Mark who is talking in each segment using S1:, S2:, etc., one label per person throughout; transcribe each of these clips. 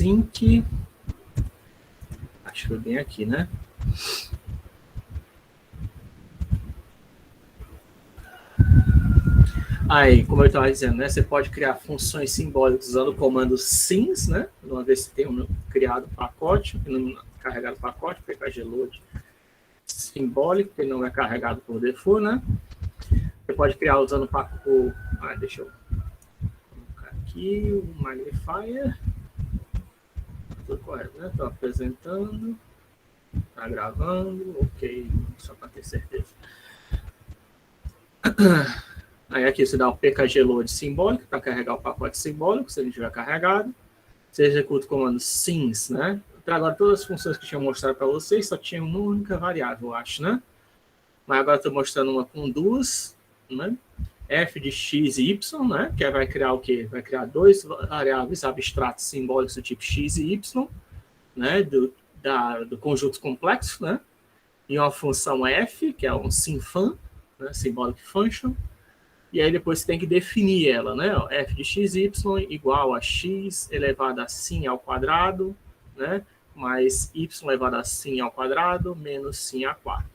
S1: sync, acho que foi bem aqui, né? Aí, como eu estava dizendo, né, você pode criar funções simbólicas usando o comando sys, né? Uma vez que tem criado um pacote, carregado o pacote, pkgload simbólico, que não é carregado por default, né? Você pode criar usando o pacote. Deixa eu colocar aqui o magnifier. Tudo correto, né? Estou apresentando. Está gravando. Ok, só para ter certeza. Aí aqui você dá o pkgload simbólico para carregar o pacote simbólico, se ele estiver carregado. Você executa o comando sys, né? Até agora todas as funções que eu tinha mostrado para vocês só tinham uma única variável, eu acho, né? Mas agora estou mostrando uma com duas, né? F de x e y, né? Que vai criar o quê? Vai criar dois variáveis abstratos simbólicos do tipo x e y, né? Do conjunto complexo, né? E uma função f, que é um synfun, né? Symbolic function. E aí depois você tem que definir ela, né? F de x, y igual a x elevado a sin ao quadrado, né? Mais y elevado a sin ao quadrado menos sin a quatro.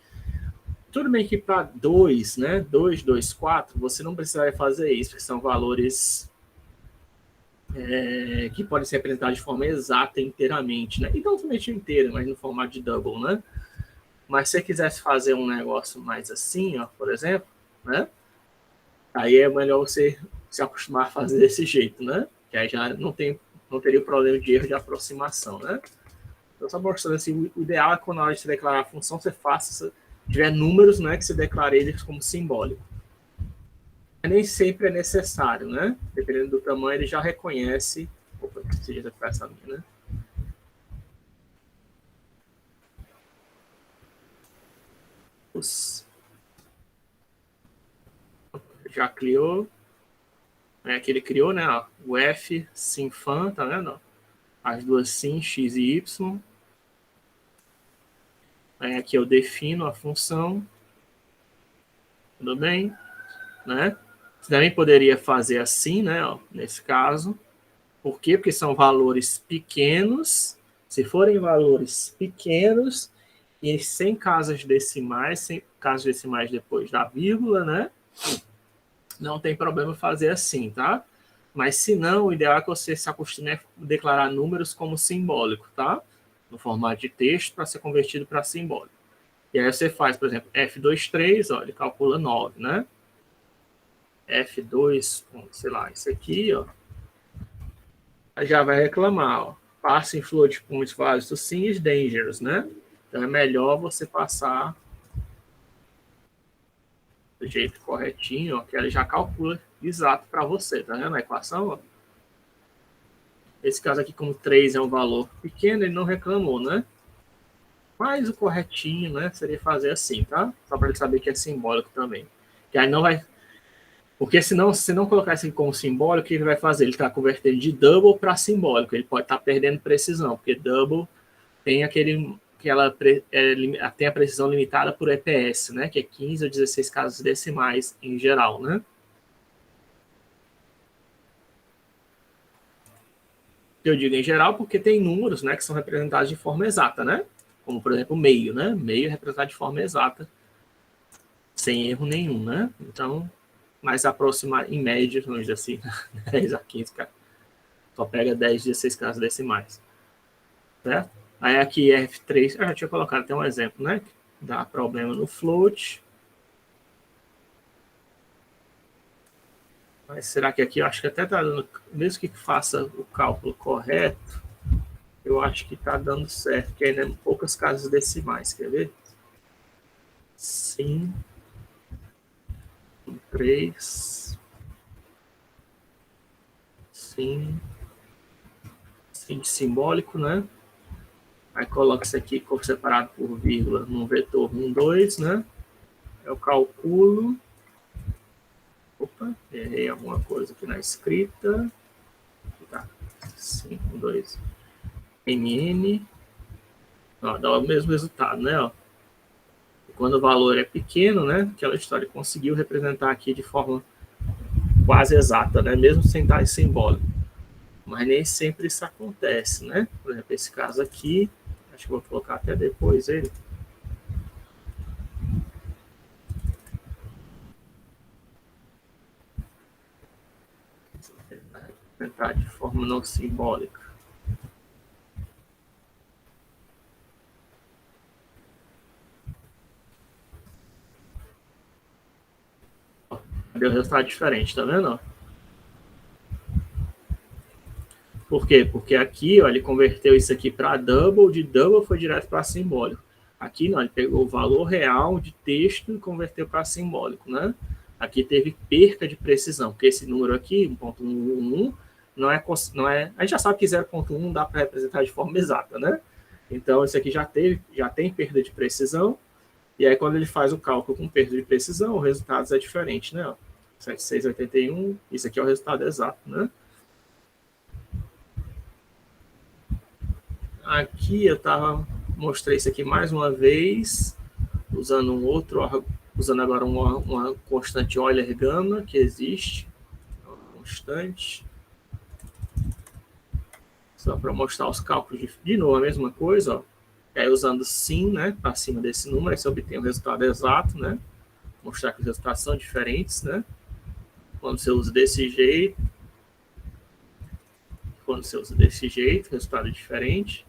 S1: Tudo bem que para 2, né? 2, 2, 4, você não precisaria fazer isso, porque são valores que podem ser representados de forma exata inteiramente, né? E não somente inteira, mas no formato de double, né? Mas se você quisesse fazer um negócio mais assim, ó, por exemplo, né? Aí é melhor você se acostumar a fazer desse jeito, né? Que aí já não teria o problema de erro de aproximação, né? Então, só mostrando assim, o ideal é quando na hora de você declarar a função, você faça, se tiver números, né, que você declare eles como simbólico. Nem sempre é necessário, né? Dependendo do tamanho, ele já reconhece. Opa, seja essa minha, né? Já criou. Aqui ele criou, né? Ó, o F, synfun, tá vendo? As duas sim, x e y. Aí aqui eu defino a função. Tudo bem? Né? Você também poderia fazer assim, né? Ó, nesse caso. Por quê? Porque são valores pequenos. Se forem valores pequenos e sem casas decimais depois da vírgula, né? Não tem problema fazer assim, tá? Mas se não, o ideal é que você se acostume a declarar números como simbólico, tá? No formato de texto para ser convertido para simbólico. E aí você faz, por exemplo, F23, ó, ele calcula 9, né? F2, sei lá, isso aqui, ó. Já vai reclamar, ó. Passing float points values to sim is dangerous, né? Então é melhor você passar do jeito corretinho, ó, que ele já calcula exato para você, tá vendo a equação? Ó? Esse caso aqui, como 3 é um valor pequeno, ele não reclamou, né? Mas o corretinho, né, seria fazer assim, tá? Só para ele saber que é simbólico também. Que aí não vai... Porque senão, se não colocar isso como simbólico, o que ele vai fazer? Ele está convertendo de double para simbólico. Ele pode estar perdendo precisão, porque double tem tem a precisão limitada por EPS, né? Que é 15 ou 16 casas decimais em geral, né? Eu digo em geral porque tem números, né, que são representados de forma exata, né? Como, por exemplo, meio, né? Meio é representado de forma exata, sem erro nenhum, né? Então, mais aproximar, em média, vamos dizer assim, 10 a 15, cara. Só pega 10, 16 casas decimais. Certo? Aí aqui F3, eu já tinha colocado até um exemplo, né? Dá problema no float. Mas será que aqui, eu acho que até está dando, mesmo que faça o cálculo correto, eu acho que está dando certo, que ainda é poucas casas decimais, quer ver? Sim. 3. Sim. Sim, simbólico, né? Aí coloca isso aqui separado por vírgula num vetor 1, 2, né? Eu calculo. Opa, errei alguma coisa aqui na escrita. Tá. 5, 2. NN. Ó, dá o mesmo resultado, né? Ó. Quando o valor é pequeno, né? Aquela história conseguiu representar aqui de forma quase exata, né? Mesmo sem estar simbólico. Mas nem sempre isso acontece, né? Por exemplo, esse caso aqui, acho que vou colocar até depois ele. Tentar de forma não simbólica. Deu resultado diferente, tá vendo? Por quê? Porque aqui, ó, ele converteu isso aqui para double, de double foi direto para simbólico. Aqui não, ele pegou o valor real de texto e converteu para simbólico, né? Aqui teve perca de precisão, porque esse número aqui, 1.111, não é, a gente já sabe que 0.1 dá para representar de forma exata, né? Então, esse aqui já tem perda de precisão, e aí quando ele faz o cálculo com perda de precisão, o resultado é diferente, né? 7681, isso aqui é o resultado exato, né? Aqui eu mostrei isso aqui mais uma vez, usando usando agora uma constante Euler gama que existe, uma constante, só para mostrar os cálculos de novo a mesma coisa, ó. E aí usando sim, né, para cima desse número, aí você obtém o resultado exato, né? Mostrar que os resultados são diferentes, né? Quando você usa desse jeito, o resultado é diferente.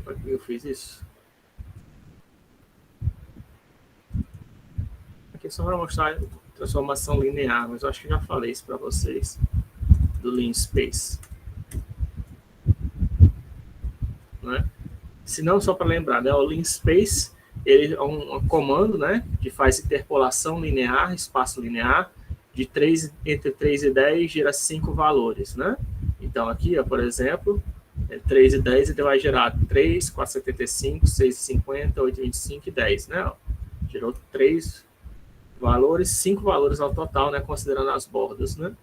S1: Para que eu fiz isso? Aqui é só para mostrar a transformação linear, mas eu acho que já falei isso para vocês, do Lean Space. Né? Se não, só para lembrar, né? O Lean Space ele é um comando, né, que faz interpolação linear, espaço linear, entre 3 e 10 gera 5 valores. Né? Então aqui, ó, por exemplo, 3 e 10 ele vai gerar 3, 4,75, 6,50, 8,25 e 10. Né? Ó, gerou 3 valores, 5 valores ao total, né, considerando as bordas. Né?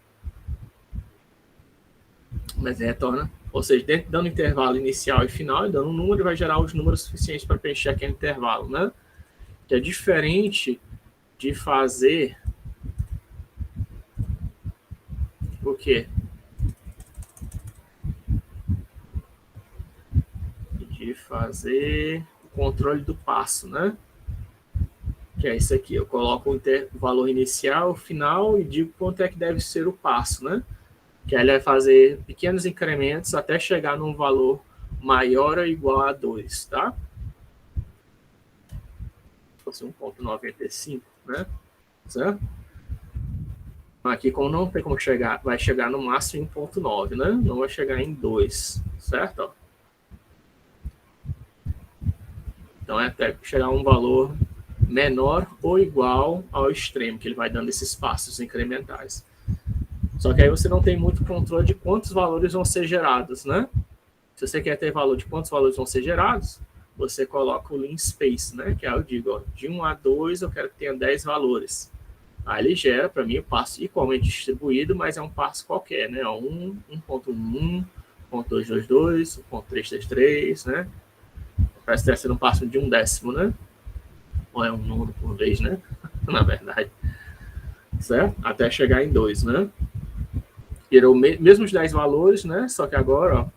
S1: Mas retorna, ou seja, dando intervalo inicial e final, e dando um número, vai gerar os números suficientes para preencher aquele intervalo, né? Que é diferente de fazer o quê? De fazer o controle do passo, né? Que é isso aqui, eu coloco o valor inicial, final e digo quanto é que deve ser o passo, né? Que aí ele vai fazer pequenos incrementos até chegar num valor maior ou igual a 2, tá? Se fosse 1.95, né? Certo? Aqui, como não tem como chegar, vai chegar no máximo em 1.9, né? Não vai chegar em 2, certo? Então, é até chegar a um valor menor ou igual ao extremo, que ele vai dando esses passos incrementais. Só que aí você não tem muito controle de quantos valores vão ser gerados, né? Se você quer ter valor de quantos valores vão ser gerados, você coloca o Lean Space, né? Que aí eu digo, ó, de 1 a 2 eu quero que tenha 10 valores. Aí ele gera, para mim, o passo igualmente distribuído, mas é um passo qualquer, né? 1, 1.11, 1.222, 1.333, né? Parece que está sendo um passo de 1/10, né? Ou é um número por vez, né? Na verdade. Certo? Até chegar em 2, né? Gerou mesmos 10 valores, né? Só que agora, ó,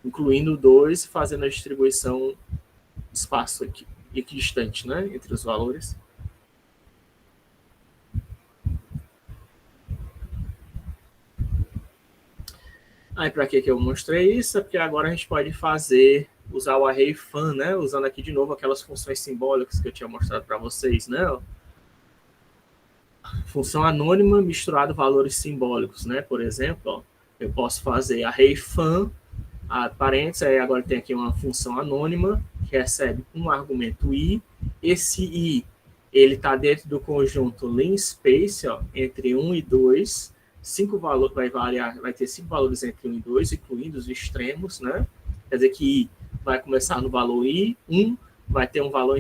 S1: incluindo 2, fazendo a distribuição espaço equidistante, né? Entre os valores. Aí, para que eu mostrei isso? É porque agora a gente pode usar o array fun, né? Usando aqui de novo aquelas funções simbólicas que eu tinha mostrado para vocês, né? Função anônima misturado valores simbólicos, né? Por exemplo, ó, eu posso fazer array fun, parênteses, aí agora tem aqui uma função anônima que recebe um argumento i. Esse i, ele está dentro do conjunto Lean Space, ó, entre 1 e 2. 5 valores, vai ter 5 valores entre 1 e 2, incluindo os extremos, né? Quer dizer que i vai começar no valor i, 1, vai ter um valor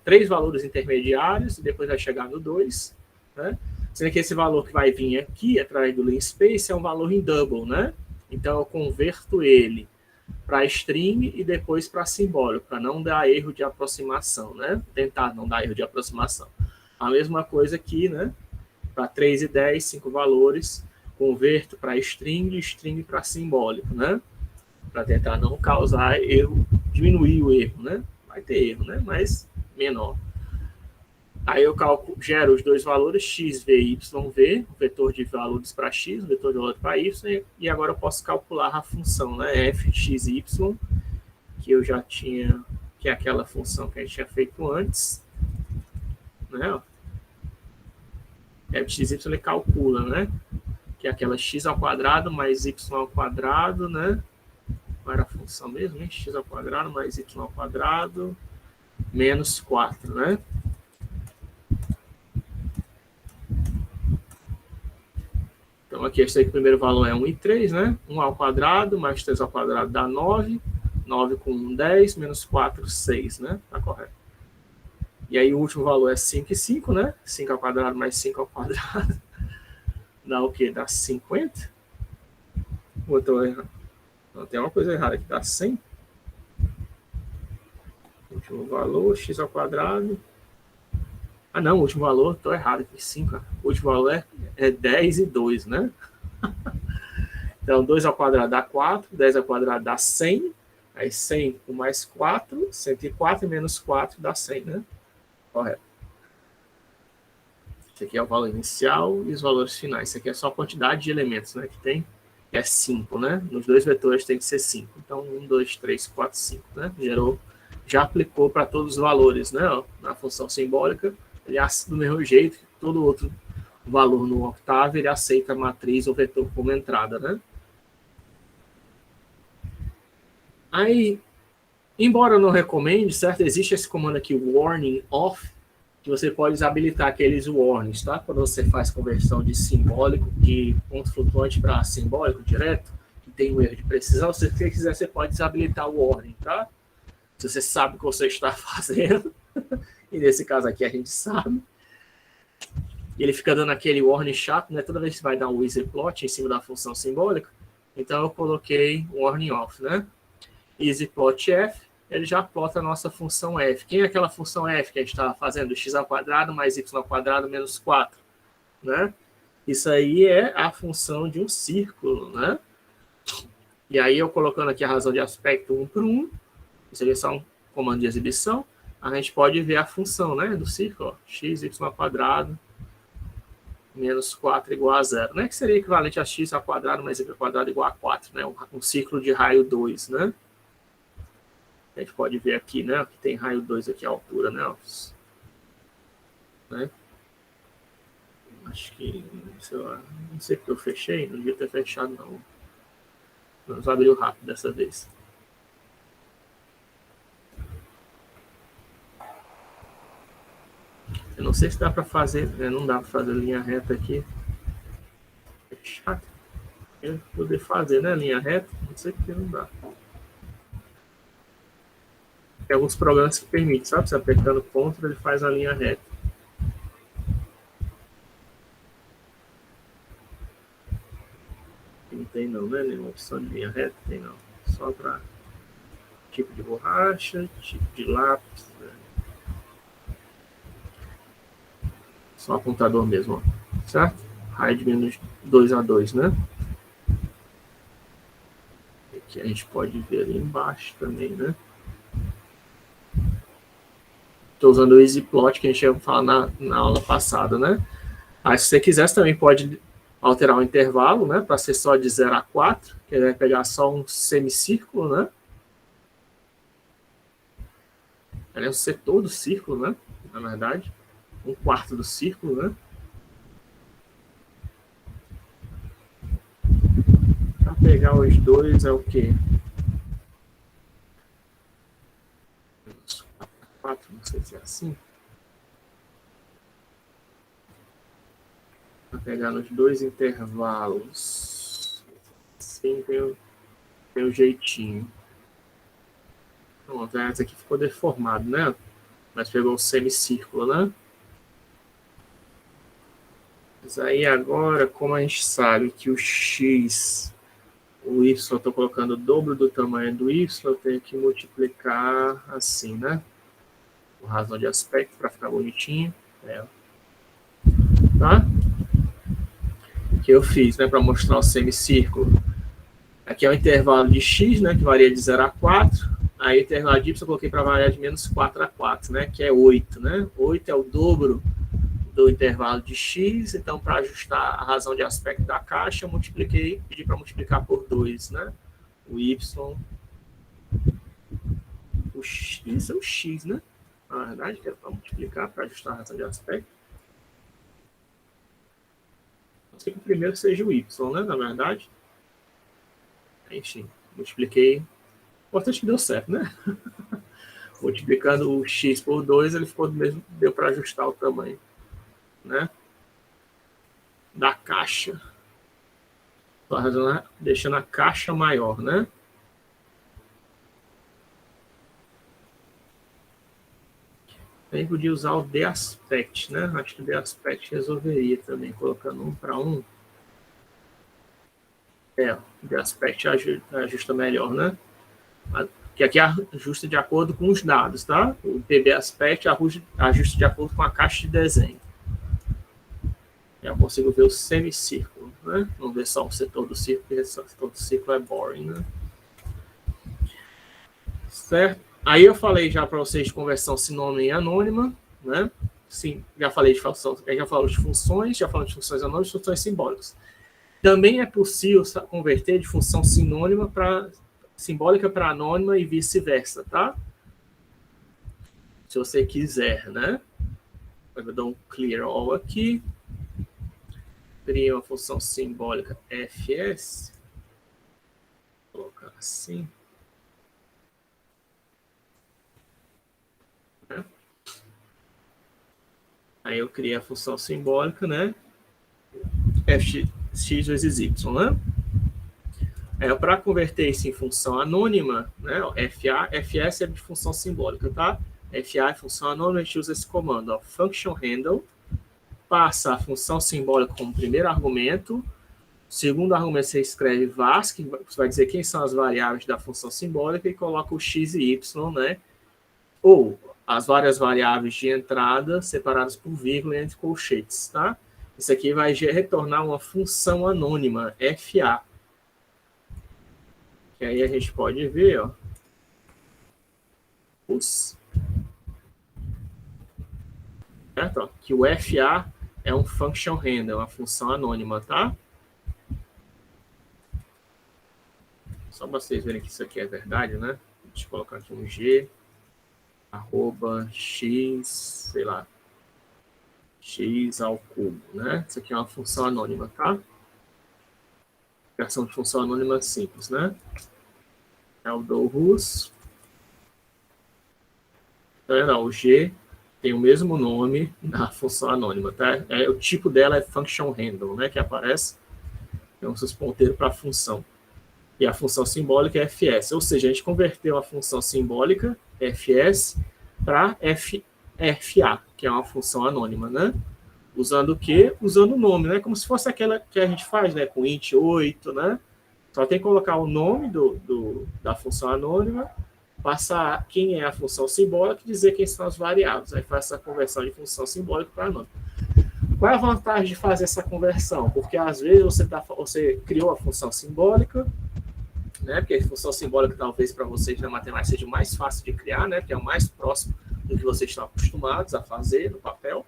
S1: 3 valores intermediários, e depois vai chegar no 2, né? Sendo que esse valor que vai vir aqui, através do Lean Space, é um valor em double, né? Então, eu converto ele para string e depois para simbólico, para não dar erro de aproximação, né? Tentar não dar erro de aproximação. A mesma coisa aqui, né? Para 3 e 10, 5 valores, converto para string, string para simbólico, né? Para tentar não causar erro, diminuir o erro, né? Vai ter erro, né? Mas menor. Aí eu gero os dois valores, x, v, y, v, o vetor de valores para x, o vetor de valores para y, e agora eu posso calcular a função, né? f, x, y, que eu já tinha, que é aquela função que a gente tinha feito antes, né? F, x, y ele calcula, né? Que é aquela x ao quadrado mais y ao quadrado, né? Qual era a função mesmo? Hein? X ao quadrado mais y ao quadrado menos 4, né? Então, aqui, esse aí, o primeiro valor é 1 e 3, né? 1 ao quadrado mais 3 ao quadrado dá 9. 9 com 1, 10, menos 4, 6, né? Tá correto. E aí, o último valor é 5 e 5, né? 5 ao quadrado mais 5 ao quadrado dá o quê? Dá 50? Ou eu tô errado? Não, tem uma coisa errada aqui, dá 100. Último valor, x ao quadrado. Ah, não, o último valor, tô errado aqui, 5. O último valor é 10 e 2, né? Então, 2 ao quadrado dá 4, 10 ao quadrado dá 100. Aí 100 com mais 4, 104 menos 4 dá 100, né? Correto. Esse aqui é o valor inicial e os valores finais. Isso aqui é só a quantidade de elementos, né, que tem. É 5, né? Nos dois vetores tem que ser 5. Então, 1, 2, 3, 4, 5, né? Gerou, já aplicou para todos os valores, né? Na função simbólica, ele do mesmo jeito que todo outro valor no octavo, ele aceita a matriz ou vetor como entrada, né? Aí, embora eu não recomende, certo? Existe esse comando aqui, warning off, que você pode desabilitar aqueles warnings, tá? Quando você faz conversão de simbólico, de ponto flutuante para simbólico direto, que tem um erro de precisão, se você quiser, você pode desabilitar o warning, tá? Se você sabe o que você está fazendo, e nesse caso aqui a gente sabe, e ele fica dando aquele warning chato, né? Toda vez que você vai dar um easy plot em cima da função simbólica, então eu coloquei warning off, né? Easy plot f, ele já plota a nossa função f. Quem é aquela função f que a gente estava fazendo? X ao quadrado mais y ao quadrado menos 4, né? Isso aí é a função de um círculo, né? E aí eu colocando aqui a razão de aspecto 1 por 1, isso aí é só um comando de exibição, a gente pode ver a função, né, do círculo, ó, x, y ao quadrado menos 4 igual a 0, né? Que seria equivalente a x ao quadrado mais y ao quadrado igual a 4, né? Um círculo de raio 2, né? A gente pode ver aqui, né? Que tem raio 2 aqui a altura, né? Acho que, sei lá, não sei porque eu fechei, não devia ter fechado, não. Mas abriu rápido dessa vez. Eu não sei se dá para fazer, né? Não dá para fazer linha reta aqui. É chato. Eu poder fazer, né? Linha reta, não sei porque não dá. Tem alguns programas que permitem, sabe? Você apertando Ctrl, ele faz a linha reta. Não tem não, né? Nenhuma opção de linha reta, tem não. Só para tipo de borracha, tipo de lápis, né? Só apontador mesmo, ó. Certo? Raio de menos 2 a 2, né? Aqui a gente pode ver ali embaixo também, né? Estou usando o EasyPlot que a gente ia falar na aula passada, né? Aí, se você quiser, você também pode alterar o intervalo, né? Para ser só de 0 a 4, que ele vai pegar só um semicírculo, né? Ele é um setor do círculo, né? Na verdade, um quarto do círculo, né? Para pegar os dois é o quê? 4, não sei se é assim. Para pegar nos dois intervalos. Sim, tem um jeitinho. Pronto, esse aqui ficou deformado, né? Mas pegou um semicírculo, né? Mas aí agora, como a gente sabe que o x, o y, eu estou colocando o dobro do tamanho do y, eu tenho que multiplicar assim, né? Por razão de aspecto, para ficar bonitinho. tá? Que eu fiz, né, para mostrar o semicírculo. Aqui é o intervalo de x, né, que varia de 0 a 4. Aí o intervalo de y eu coloquei para variar de menos 4 a 4, né, que é 8, né? 8 é o dobro do intervalo de x, então para ajustar a razão de aspecto da caixa, eu multipliquei, pedi para multiplicar por 2, né? O y, o x é o x, né? Na verdade, que era para multiplicar para ajustar a razão de aspecto. Não sei que o primeiro seja o y, né? Na verdade. Enfim, multipliquei. Importante que deu certo, né? Multiplicando o x por 2, ele ficou do mesmo, deu para ajustar o tamanho, né? Da caixa. Deixando a caixa maior, né? Também podia usar o D-Aspect, né? Acho que o D-Aspect resolveria também, colocando 1 para 1. O D-Aspect ajusta melhor, né? Que aqui ajusta de acordo com os dados, tá? O PB-Aspect ajusta de acordo com a caixa de desenho. Eu consigo ver o semicírculo, né? Não ver só o setor do círculo, porque o setor do círculo é boring, né? Certo? Aí eu falei já para vocês de conversão sinônima e anônima, né? Sim, já falei de funções, já falamos de funções anônimas e funções simbólicas. Também é possível converter de função sinônima para simbólica para anônima e vice-versa, tá? Se você quiser, né? Eu vou dar um clear all aqui. Cria uma função simbólica fs. Vou colocar assim. Aí eu criei a função simbólica, né? Fx vezes y, né? Para converter isso em função anônima, né? Fs é de função simbólica, tá? Fa é função anônima, a gente usa esse comando, ó, function handle, passa a função simbólica como primeiro argumento, segundo argumento você escreve vas, que você vai dizer quem são as variáveis da função simbólica, e coloca o x e y, né? Ou as várias variáveis de entrada separadas por vírgula entre colchetes, tá? Isso aqui vai retornar uma função anônima, FA. Que aí a gente pode ver, ó, certo? Ó, que o FA é um function handle, uma função anônima, tá? Só para vocês verem que isso aqui é verdade, né? Deixa eu colocar aqui um G, arroba x, sei lá, x ao cubo, né? Isso aqui é uma função anônima, tá? Versão de função anônima simples, né? É o do russo. Então, o G tem o mesmo nome da função anônima, tá? O tipo dela é function handle, né? Que aparece. Então, os ponteiros para a função. E a função simbólica é fs. Ou seja, a gente converteu a função simbólica, fs, para fa, que é uma função anônima, né? Usando o quê? Usando o nome, né? Como se fosse aquela que a gente faz, né? Com int 8, né? Só tem que colocar o nome da função anônima, passar quem é a função simbólica e dizer quem são as variáveis. Aí faz essa conversão de função simbólica para anônima. Qual é a vantagem de fazer essa conversão? Porque às vezes você criou a função simbólica, né? Porque a função simbólica talvez para vocês na matemática seja mais fácil de criar, né? Porque é o mais próximo do que vocês estão acostumados a fazer no papel.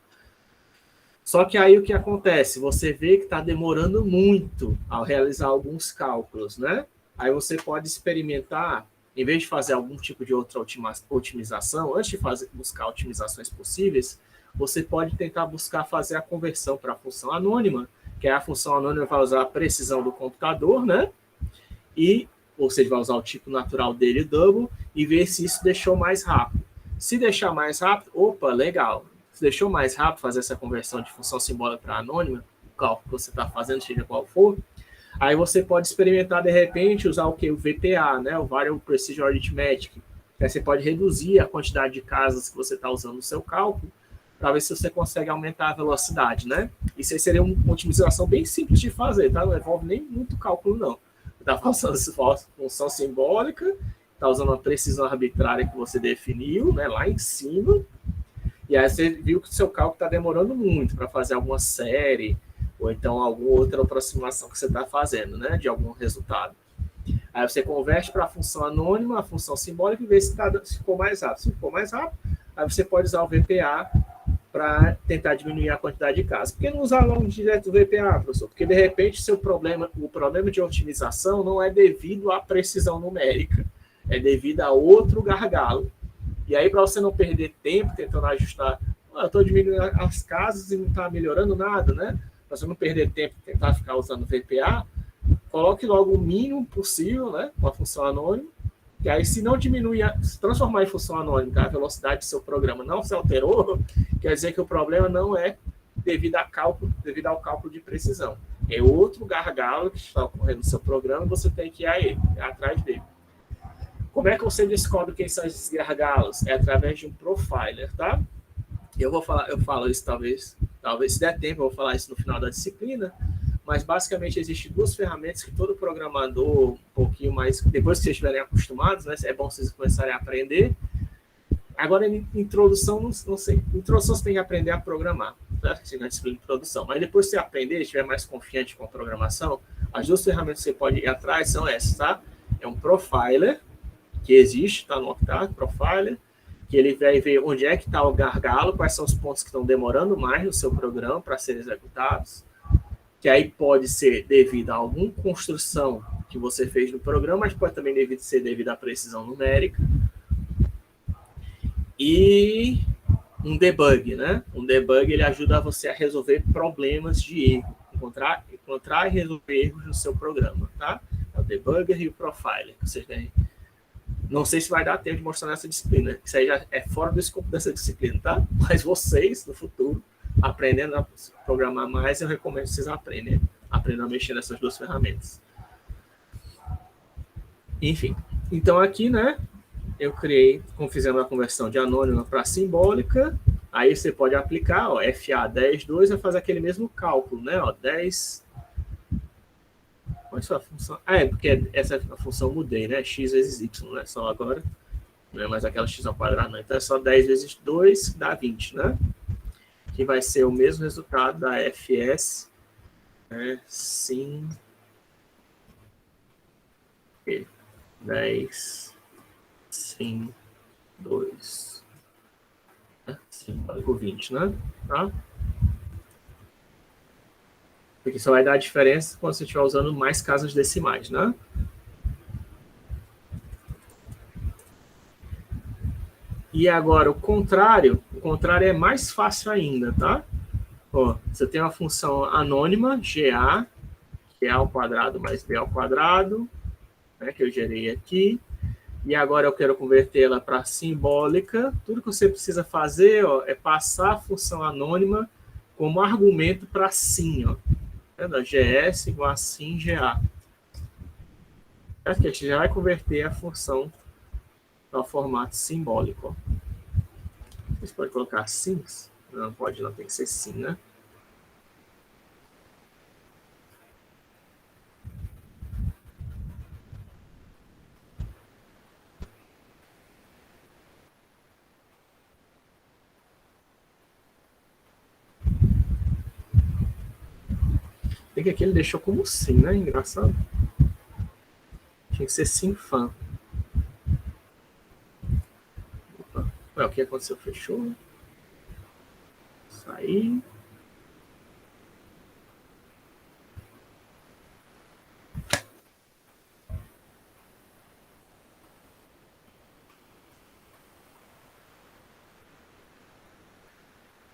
S1: Só que aí o que acontece? Você vê que está demorando muito ao realizar alguns cálculos, né? Aí você pode experimentar, em vez de fazer algum tipo de outra otimização, antes de buscar otimizações possíveis, você pode tentar buscar fazer a conversão para a função anônima, que é a função anônima vai usar a precisão do computador, né? Ou seja, vai usar o tipo natural dele, double, e ver se isso deixou mais rápido. Se deixar mais rápido, opa, legal. Se deixou mais rápido fazer essa conversão de função simbólica para anônima, o cálculo que você está fazendo, seja qual for, aí você pode experimentar, de repente, usar o que? O VPA, né? O Variable Precision Arithmetic. Aí você pode reduzir a quantidade de casas que você está usando no seu cálculo, para ver se você consegue aumentar a velocidade, né? Isso aí seria uma otimização bem simples de fazer, tá? Não envolve nem muito cálculo, não. Está usando função simbólica, está usando uma precisão arbitrária que você definiu, né, lá em cima, E aí você viu que o seu cálculo está demorando muito para fazer alguma série, ou então alguma outra aproximação que você está fazendo, né, de algum resultado. Aí você converte para a função anônima, a função simbólica, e vê se ficou mais rápido. Se ficou mais rápido, aí você pode usar o VPA para tentar diminuir a quantidade de casos. Por que não usar logo direto o VPA, professor? Porque, de repente, o problema de otimização não é devido à precisão numérica, é devido a outro gargalo. E aí, para você não perder tempo tentando ajustar, eu estou diminuindo as casas e não está melhorando nada, né? Para você não perder tempo e tentar ficar usando VPA, coloque logo o mínimo possível, né, com a função anônima, e aí se não diminuir, se transformar em função anônima, a velocidade do seu programa não se alterou, quer dizer que o problema não é devido ao cálculo de precisão. É outro gargalo que está ocorrendo no seu programa, você tem que ir atrás dele. Como é que você descobre quem são esses gargalos? É através de um profiler, tá? Eu falo isso talvez se der tempo, eu vou falar isso no final da disciplina, mas basicamente existem duas ferramentas que todo programador, um pouquinho mais, depois que vocês estiverem acostumados, né, é bom vocês começarem a aprender. Agora, em introdução, não sei, introdução você tem que aprender a programar, certo? Você vai disciplina de introdução, mas depois que você aprender, estiver mais confiante com a programação, as duas ferramentas que você pode ir atrás são essas, tá? É um profiler, que existe, tá no Octave, profiler, que ele vai ver onde é que está o gargalo, quais são os pontos que estão demorando mais no seu programa para serem executados, que aí pode ser devido a alguma construção que você fez no programa, mas pode também ser devido à precisão numérica. E um debug, né? Um debug, ele ajuda você a resolver problemas de erro, encontrar e resolver erros no seu programa, tá? É o debugger e o profiler, que vocês têm. Não sei se vai dar tempo de mostrar nessa disciplina, isso aí já é fora do escopo dessa disciplina, tá? Mas vocês, no futuro, aprendendo a programar mais, eu recomendo que vocês aprendam a mexer nessas duas ferramentas. Enfim, então aqui, né, eu fizemos a conversão de anônima para simbólica, aí você pode aplicar, ó, FA 10.2 vai fazer aquele mesmo cálculo, né, ó, 10... Qual é a função? É porque essa é a função mudei, né, x vezes y, né, só agora, não é mais aquela x ao quadrado, não, então é só 10 vezes 2, dá 20, né, que vai ser o mesmo resultado da FS, né, sim, 10, sim, 2, simbólico 20, né? Tá? Porque só vai dar a diferença quando você estiver usando mais casas decimais, né? E agora, o contrário é mais fácil ainda, tá? Ó, você tem uma função anônima, GA, que é A ao quadrado mais B ao quadrado, né, que eu gerei aqui. E agora eu quero convertê-la para simbólica. Tudo que você precisa fazer, ó, é passar a função anônima como argumento para sim, ó. GS igual a sim GA. Aqui a gente já vai converter a função ao formato simbólico. Você pode colocar sims? Não pode, não, tem que ser sim, né? Tem que aqui ele deixou como sim, né? Engraçado. Tinha que ser sim fã. Opa. Ué, o que aconteceu? Fechou? Sair.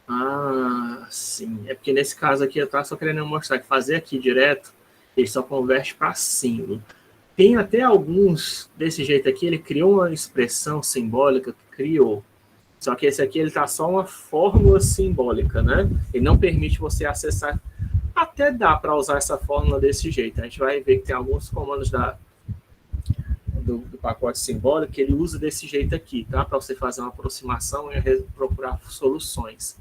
S1: Ah, sim. É porque nesse caso aqui eu estava só querendo mostrar que fazer aqui direto, ele só converte para símbolo. Tem até alguns desse jeito aqui, ele criou uma expressão simbólica que criou. Só que esse aqui ele tá só uma fórmula simbólica, né? Ele não permite você acessar. Até dá para usar essa fórmula desse jeito. A gente vai ver que tem alguns comandos do pacote simbólico que ele usa desse jeito aqui, tá? Para você fazer uma aproximação e procurar soluções.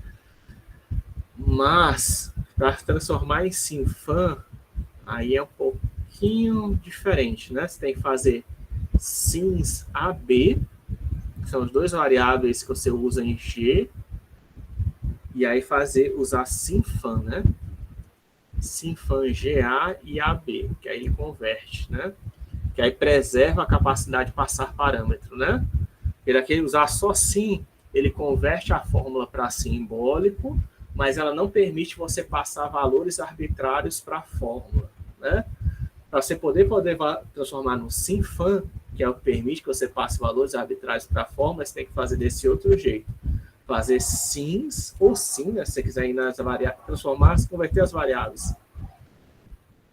S1: Mas, para transformar em simfan, aí é um pouquinho diferente, né? Você tem que fazer sims AB, que são os dois variáveis que você usa em G, e aí usar SimFan, né? SimFan GA e AB, que aí ele converte, né? Que aí preserva a capacidade de passar parâmetro, né? Ele aqui usar só sim, ele converte a fórmula para simbólico, mas ela não permite você passar valores arbitrários para a fórmula, né? Para você poder transformar no SimFan, que é o que permite que você passe valores arbitrários para a fórmula, você tem que fazer desse outro jeito. Fazer sims ou sim, né? Se você quiser ir nas variáveis, transformar, converter as variáveis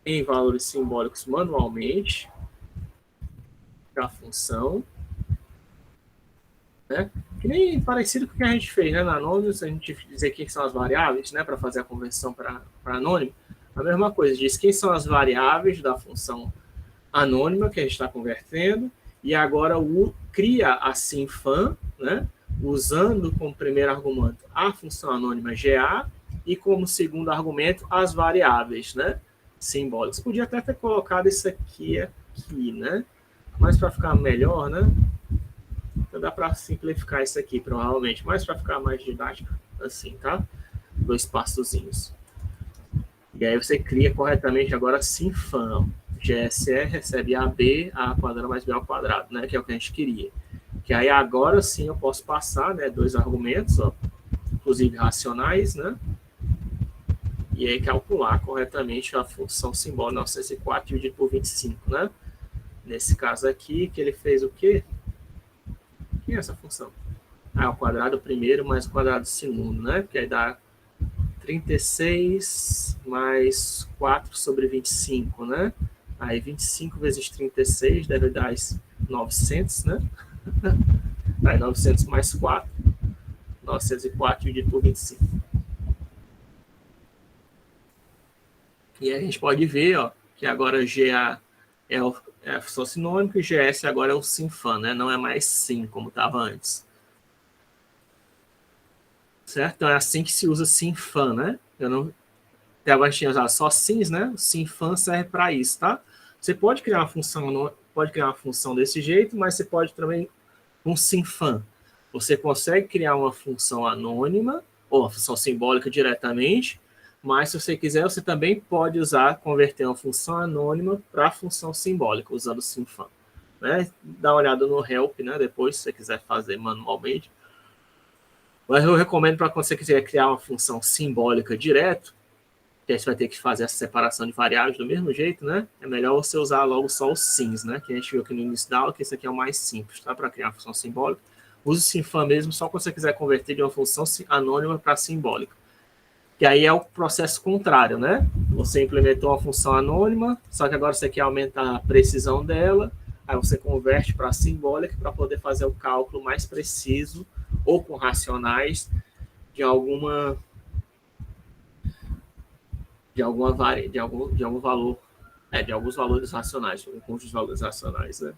S1: em valores simbólicos manualmente da função, né? Que nem parecido com o que a gente fez, né? Na Anonymous, a gente dizer quem são as variáveis, né? Para fazer a conversão para anônimo. A mesma coisa, diz quem são as variáveis da função anônima que a gente está convertendo, e agora cria a SimFan, né? Usando como primeiro argumento a função anônima GA e como segundo argumento as variáveis, né? Simbólicas. Podia até ter colocado isso aqui, né? Mas para ficar melhor, né? Então dá para simplificar isso aqui, provavelmente, mas para ficar mais didático, assim, tá? 2 passozinhos. E aí você cria corretamente agora SimFan. GSE recebe AB, A quadrado mais B ao quadrado, né? Que é o que a gente queria. Que aí agora sim eu posso passar, né? 2 argumentos, ó, inclusive racionais, né? E aí calcular corretamente a função simbólica 904 dividido por 25, né? Nesse caso aqui, que ele fez o quê? Que é essa função? O quadrado primeiro mais o quadrado segundo, né? Que aí dá 36 mais 4 sobre 25, né? Aí 25 vezes 36 deve dar 900, né? Aí 900 mais 4. 904 dividido por 25. E aí a gente pode ver, ó, que agora GA é a função sinônica e GS agora é o SimFan, né? Não é mais sim, como estava antes. Certo? Então é assim que se usa SimFan, né? Eu não... Até agora a gente tinha usado só sims, né? O SimFan serve para isso, tá? Você pode criar uma função desse jeito, mas você pode também um SimFan. Você consegue criar uma função anônima ou uma função simbólica diretamente, mas se você quiser, você também pode converter uma função anônima para a função simbólica usando o SimFan, né? Dá uma olhada no help, né? Depois, se você quiser fazer manualmente. Mas eu recomendo para quando você quiser criar uma função simbólica direto, que aí você vai ter que fazer essa separação de variáveis do mesmo jeito, né? É melhor você usar logo só os sims, né? Que a gente viu aqui no início da aula, que esse aqui é o mais simples, tá? Para criar uma função simbólica. Use o SimFan mesmo só quando você quiser converter de uma função anônima para simbólica. Que aí é o processo contrário, né? Você implementou uma função anônima, só que agora você quer aumentar a precisão dela, aí você converte para simbólica para poder fazer o cálculo mais preciso ou com racionais de algum valor, de alguns valores racionais, um conjunto de valores racionais, né?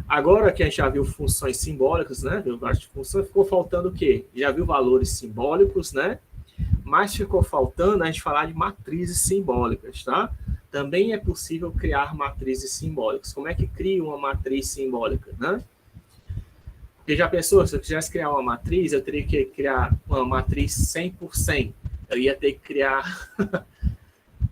S1: Agora que a gente já viu funções simbólicas, né? Viu várias funções, ficou faltando o quê? Já viu valores simbólicos, né? Mas ficou faltando a gente falar de matrizes simbólicas, tá? Também é possível criar matrizes simbólicas. Como é que cria uma matriz simbólica, né? Você já pensou, se eu quisesse criar uma matriz, eu teria que criar uma matriz 100 por 100. Eu ia ter que criar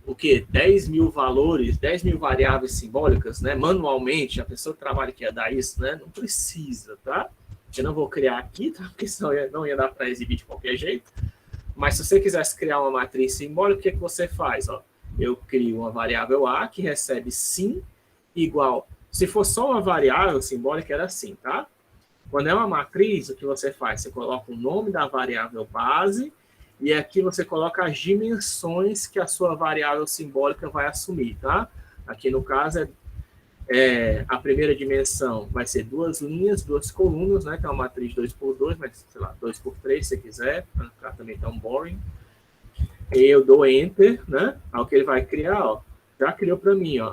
S1: o quê? 10 mil valores, 10 mil variáveis simbólicas, né? Manualmente, a pessoa que trabalha que ia dar isso, né? Não precisa, tá? Eu não vou criar aqui, tá? Porque senão não ia dar para exibir de qualquer jeito. Mas se você quisesse criar uma matriz simbólica, o que você faz? Ó, eu crio uma variável A que recebe sim igual. Se for só uma variável simbólica, era assim, tá? Quando é uma matriz, o que você faz? Você coloca o nome da variável base e aqui você coloca as dimensões que a sua variável simbólica vai assumir, tá? Aqui no caso, a primeira dimensão vai ser 2 linhas, 2 colunas, né? Que é uma matriz 2x2, mas, sei lá, 2x3 se você quiser, para não ficar também tão boring. E eu dou Enter, né? Aí o que ele vai criar, ó, já criou para mim, ó,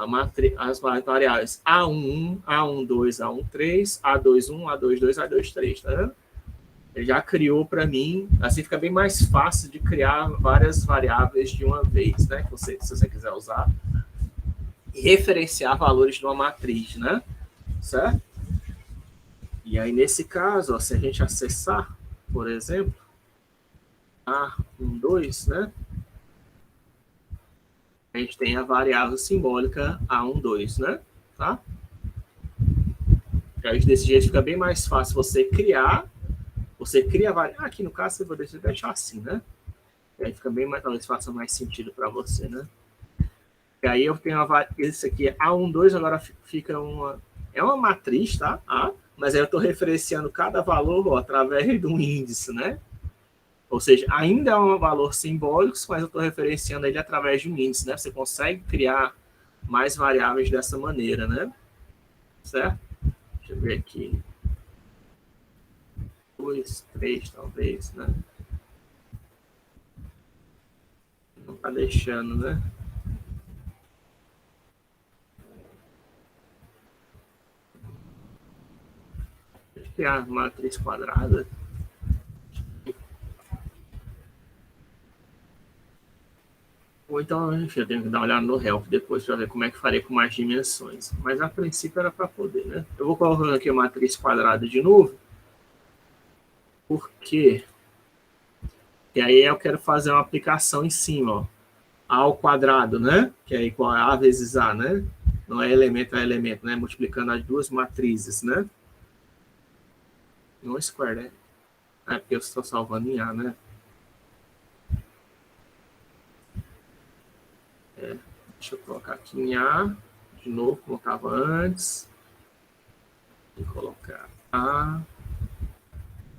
S1: as variáveis A11, A12, A13, A21, A22, A23, tá vendo? Ele já criou para mim, assim fica bem mais fácil de criar várias variáveis de uma vez, né? Se você quiser usar. E referenciar valores de uma matriz, né? Certo? E aí, nesse caso, ó, se a gente acessar, por exemplo, A12, né? A gente tem a variável simbólica A12, né? Tá? Desse jeito fica bem mais fácil você criar. Você cria a variável. Aqui no caso, você vai deixar assim, né? E aí fica bem mais, talvez faça mais sentido para você, né? E aí eu tenho esse aqui, A12, agora fica uma. É uma matriz, tá? Mas aí eu estou referenciando cada valor ó, através de um índice, né? Ou seja, ainda é um valor simbólico, mas eu estou referenciando ele através de um índice, né? Você consegue criar mais variáveis dessa maneira, né? Certo? Deixa eu ver aqui. 2, 3, talvez, né? Não está deixando, né? Deixa eu criar a matriz quadrada. Ou então, enfim, eu tenho que dar uma olhada no help depois para ver como é que farei com mais dimensões. Mas a princípio era para poder, né? Eu vou colocando aqui a matriz quadrada de novo. Por quê? E aí eu quero fazer uma aplicação em cima, ó. A ao quadrado, né? Que é igual a A vezes A, né? Não é elemento a elemento, né? Multiplicando as duas matrizes, né? Não square, né? É porque eu estou salvando em A, né? Deixa eu colocar aqui em A. De novo, colocava antes. E colocar A.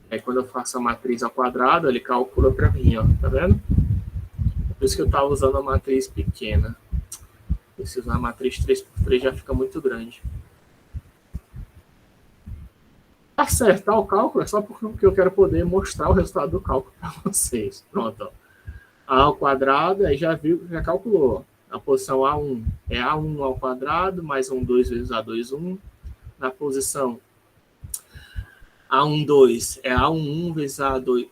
S1: Aí quando eu faço a matriz ao quadrado, ele calcula para mim, ó. Tá vendo? Por isso que eu estava usando a matriz pequena. Se usar a matriz 3x3 já fica muito grande. Acertar o cálculo é só porque eu quero poder mostrar o resultado do cálculo para vocês. Pronto, ó. A ao quadrado, aí já viu, já calculou. A posição A1 é A1 ao quadrado, mais A12 vezes A21. Na posição A12 é A11 vezes A12,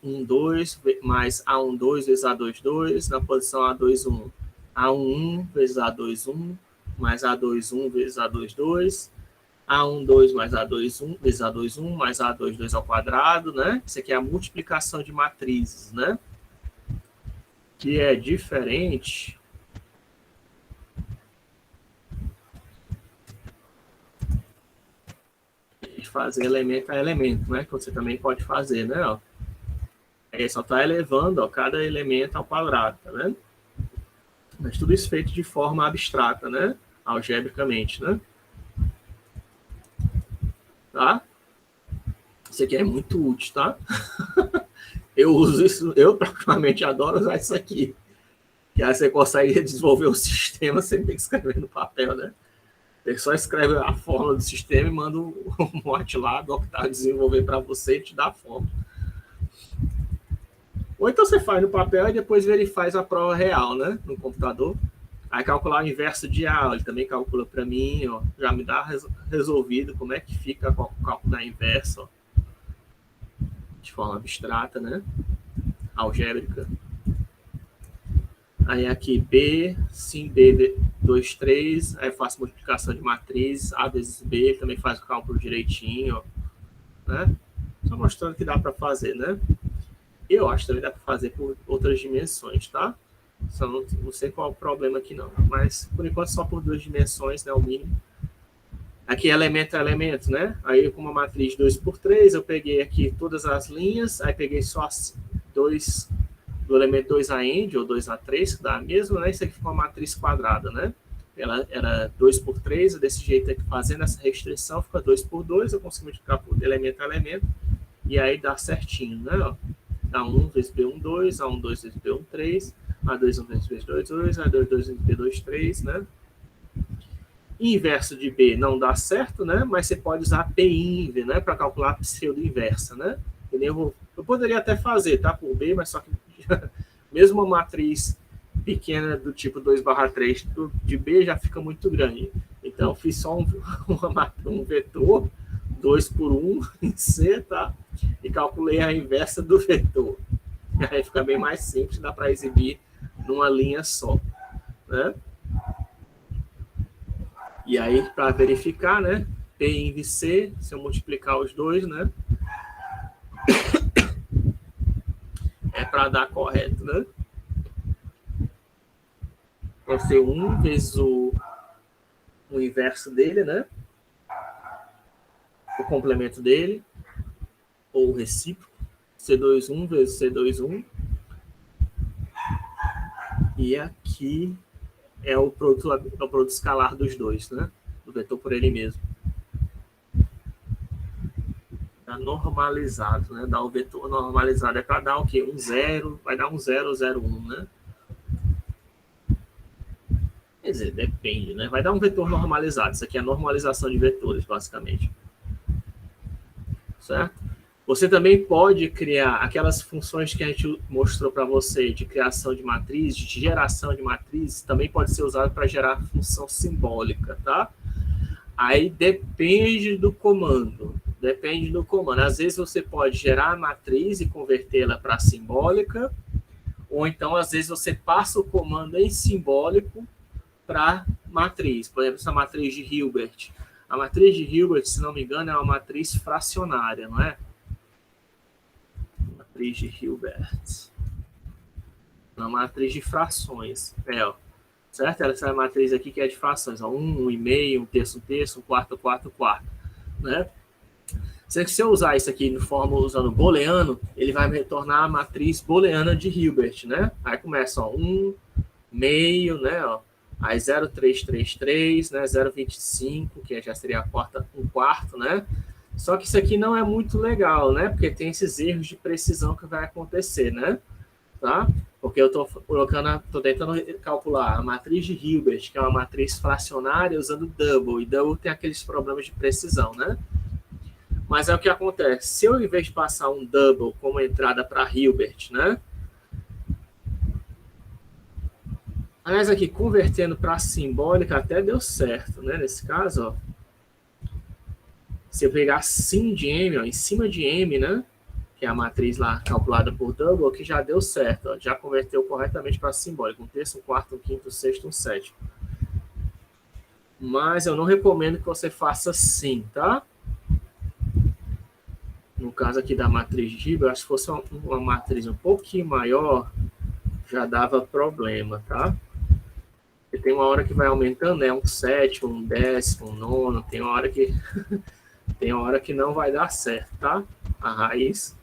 S1: mais A12 vezes A22. Na posição A21, A11 vezes A21, mais A21 vezes A22. A12 mais A21 vezes A21, mais A22 ao quadrado, né? Isso aqui é a multiplicação de matrizes, né? Que é diferente de fazer elemento a elemento, né? Que você também pode fazer, né? Ó. Aí só está elevando ó, cada elemento ao quadrado, tá vendo? Mas tudo isso feito de forma abstrata, né? Algebricamente, né? Tá? Isso aqui é muito útil, tá? Eu uso isso, eu praticamente adoro usar isso aqui. Que aí você consegue desenvolver o sistema sem ter que escrever no papel, né? Você só escreve a fórmula do sistema e manda um mote lá, do Octave desenvolver para você e te dá a fórmula. Ou então você faz no papel e depois ele faz a prova real, né? No computador. Aí calcular o inverso de A, ele também calcula para mim, ó, já me dá resolvido como é que fica o cálculo da inversa, ó, de forma abstrata, né? Algébrica. Aí aqui B, sim, B, 2, 3, aí eu faço multiplicação de matriz, A vezes B, também faz o cálculo direitinho, ó, né? Só mostrando que dá para fazer, né? Eu acho que também dá para fazer por outras dimensões, tá? Só não sei qual é o problema aqui não, mas por enquanto só por 2 dimensões, né, o mínimo. Aqui elemento a elemento, né? Aí com uma matriz 2x3, eu peguei aqui todas as linhas, aí peguei só 2 do elemento 2A_, ou 2A3, que dá a mesma, né? Isso aqui fica uma matriz quadrada, né? Ela era 2x3, desse jeito aqui, fazendo essa restrição, fica 2x2, eu consigo multiplicar por elemento a elemento, e aí dá certinho, né? Ó. A1 vezes B1, 2, A1, 2 vezes B1, 3, A2, 1 vezes B2, 2, A2, 2 vezes B2, 3, né? Inverso de B não dá certo, né? Mas você pode usar PINV, né? Para calcular a pseudo-inversa, né? Eu poderia até fazer, tá? Por B, mas só que mesmo uma matriz pequena do tipo 2/3 de B já fica muito grande. Então, eu fiz só um vetor, 2 por 1 em C, tá? E calculei a inversa do vetor. Aí fica bem mais simples, dá para exibir numa linha só, né? E aí, para verificar, né? P C, se eu multiplicar os dois, né? para dar correto, né? Vai ser 1 vezes o inverso dele, né? O complemento dele, ou o recíproco. C21 vezes C21. E aqui é o produto escalar dos dois, né? Do vetor por ele mesmo. Tá normalizado, né? Dá o vetor normalizado. É para dar o quê? Um 0, vai dar um 0, 0, 1, né? Quer dizer, depende, né? Vai dar um vetor normalizado. Isso aqui é a normalização de vetores, basicamente. Certo? Você também pode criar aquelas funções que a gente mostrou para você de criação de matriz, de geração de matrizes, também pode ser usado para gerar função simbólica, tá? Aí depende do comando. Depende do comando. Às vezes você pode gerar a matriz e convertê-la para simbólica, ou então às vezes você passa o comando em simbólico para matriz. Por exemplo, essa matriz de Hilbert. A matriz de Hilbert, se não me engano, é uma matriz fracionária, não é? Matriz de Hilbert. Uma matriz de frações. Ó. Certo? Essa matriz aqui que é de frações. Ó. 1, 1,5, 1 terço, 1 quarto, 4, 4. Né? Se eu usar isso aqui de forma usando booleano, ele vai me retornar a matriz booleana de Hilbert, né? Aí começa, ó, 1, meio, né? Ó. Aí 0,333, né? 0,25, que já seria um quarto, né? Só que isso aqui não é muito legal, né? Porque tem esses erros de precisão que vai acontecer, né? Tá? Porque eu estou tentando calcular a matriz de Hilbert, que é uma matriz fracionária usando double, e double tem aqueles problemas de precisão, né? Mas é o que acontece. Se eu, em vez de passar um double como entrada para Hilbert, né? Aliás, aqui, convertendo para simbólica até deu certo, né? Nesse caso, ó. Se eu pegar sim de M, ó, em cima de M, né? Que é a matriz lá calculada por double, que já deu certo, ó, já converteu corretamente para simbólico. Um terço, um quarto, um quinto, um sexto, um sétimo. Mas eu não recomendo que você faça assim, tá? No caso aqui da matriz de Hilbert, acho que fosse uma matriz um pouquinho maior, já dava problema, tá? Porque tem uma hora que vai aumentando, né? Um sétimo, um décimo, um nono, tem uma hora que tem uma hora que não vai dar certo, tá? A raiz,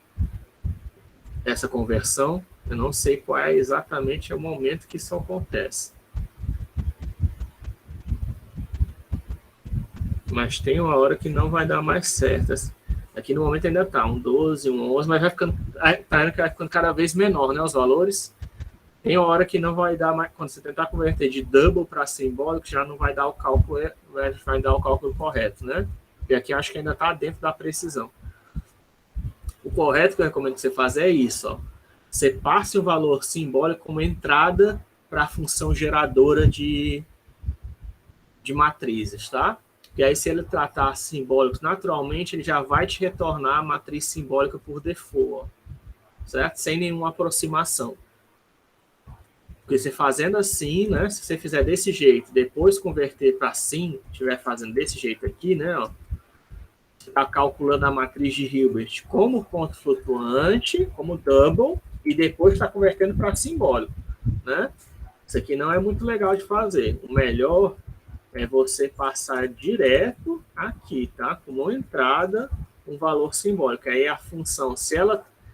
S1: essa conversão, eu não sei qual é exatamente o momento que isso acontece. Mas tem uma hora que não vai dar mais certo. Aqui no momento ainda tá um 12, um 11, mas vai ficando cada vez menor, né? Os valores. Tem uma hora que não vai dar mais, quando você tentar converter de double para simbólico, já não vai dar o cálculo, vai dar o cálculo correto, né? E aqui acho que ainda está dentro da precisão. O correto que eu recomendo que você faça é isso, ó. Você passe o valor simbólico como entrada para a função geradora de matrizes, tá? E aí, se ele tratar simbólicos naturalmente, ele já vai te retornar a matriz simbólica por default, ó, certo? Sem nenhuma aproximação. Porque você fazendo assim, né? Se você fizer desse jeito, depois converter para sim, estiver fazendo desse jeito aqui, né? Ó, você está calculando a matriz de Hilbert como ponto flutuante, como double, e depois está convertendo para simbólico, né? Isso aqui não é muito legal de fazer. O melhor é você passar direto aqui, tá? Como entrada, um valor simbólico. Aí a função,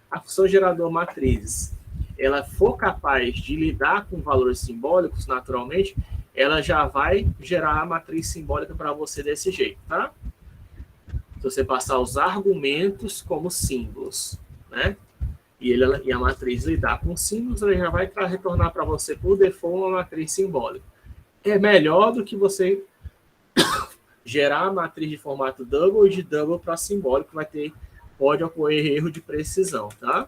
S1: a função gerador matrizes, ela for capaz de lidar com valores simbólicos naturalmente, ela já vai gerar a matriz simbólica para você desse jeito, tá? Se você passar os argumentos como símbolos, né? E a matriz lidar com símbolos, ela já vai retornar para você por default uma matriz simbólica. É melhor do que você gerar a matriz de formato double e de double para simbólico, pode ocorrer erro de precisão, tá?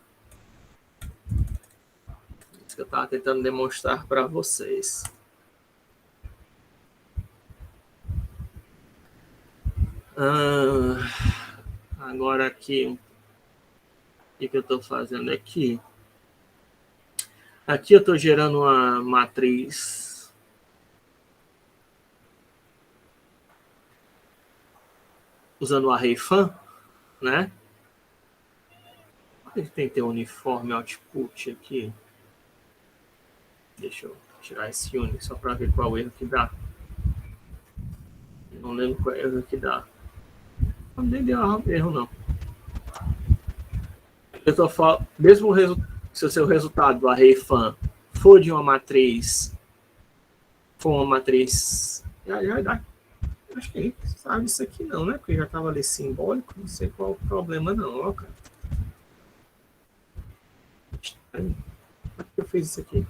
S1: Isso que eu estava tentando demonstrar para vocês. Agora aqui, o que eu estou fazendo aqui? Aqui eu estou gerando uma matriz usando o array fun, né? Ele tem que ter um uniforme output aqui. Deixa eu tirar esse uni só para ver qual erro que dá. Não lembro qual erro que dá. Não nem deu erro, não. Eu tô falando, mesmo se o seu resultado do array fan for de uma matriz, já dá. Acho que a gente sabe isso aqui não, né? Porque já estava ali simbólico, não sei qual o problema não, ó, cara. Por que eu fiz isso aqui?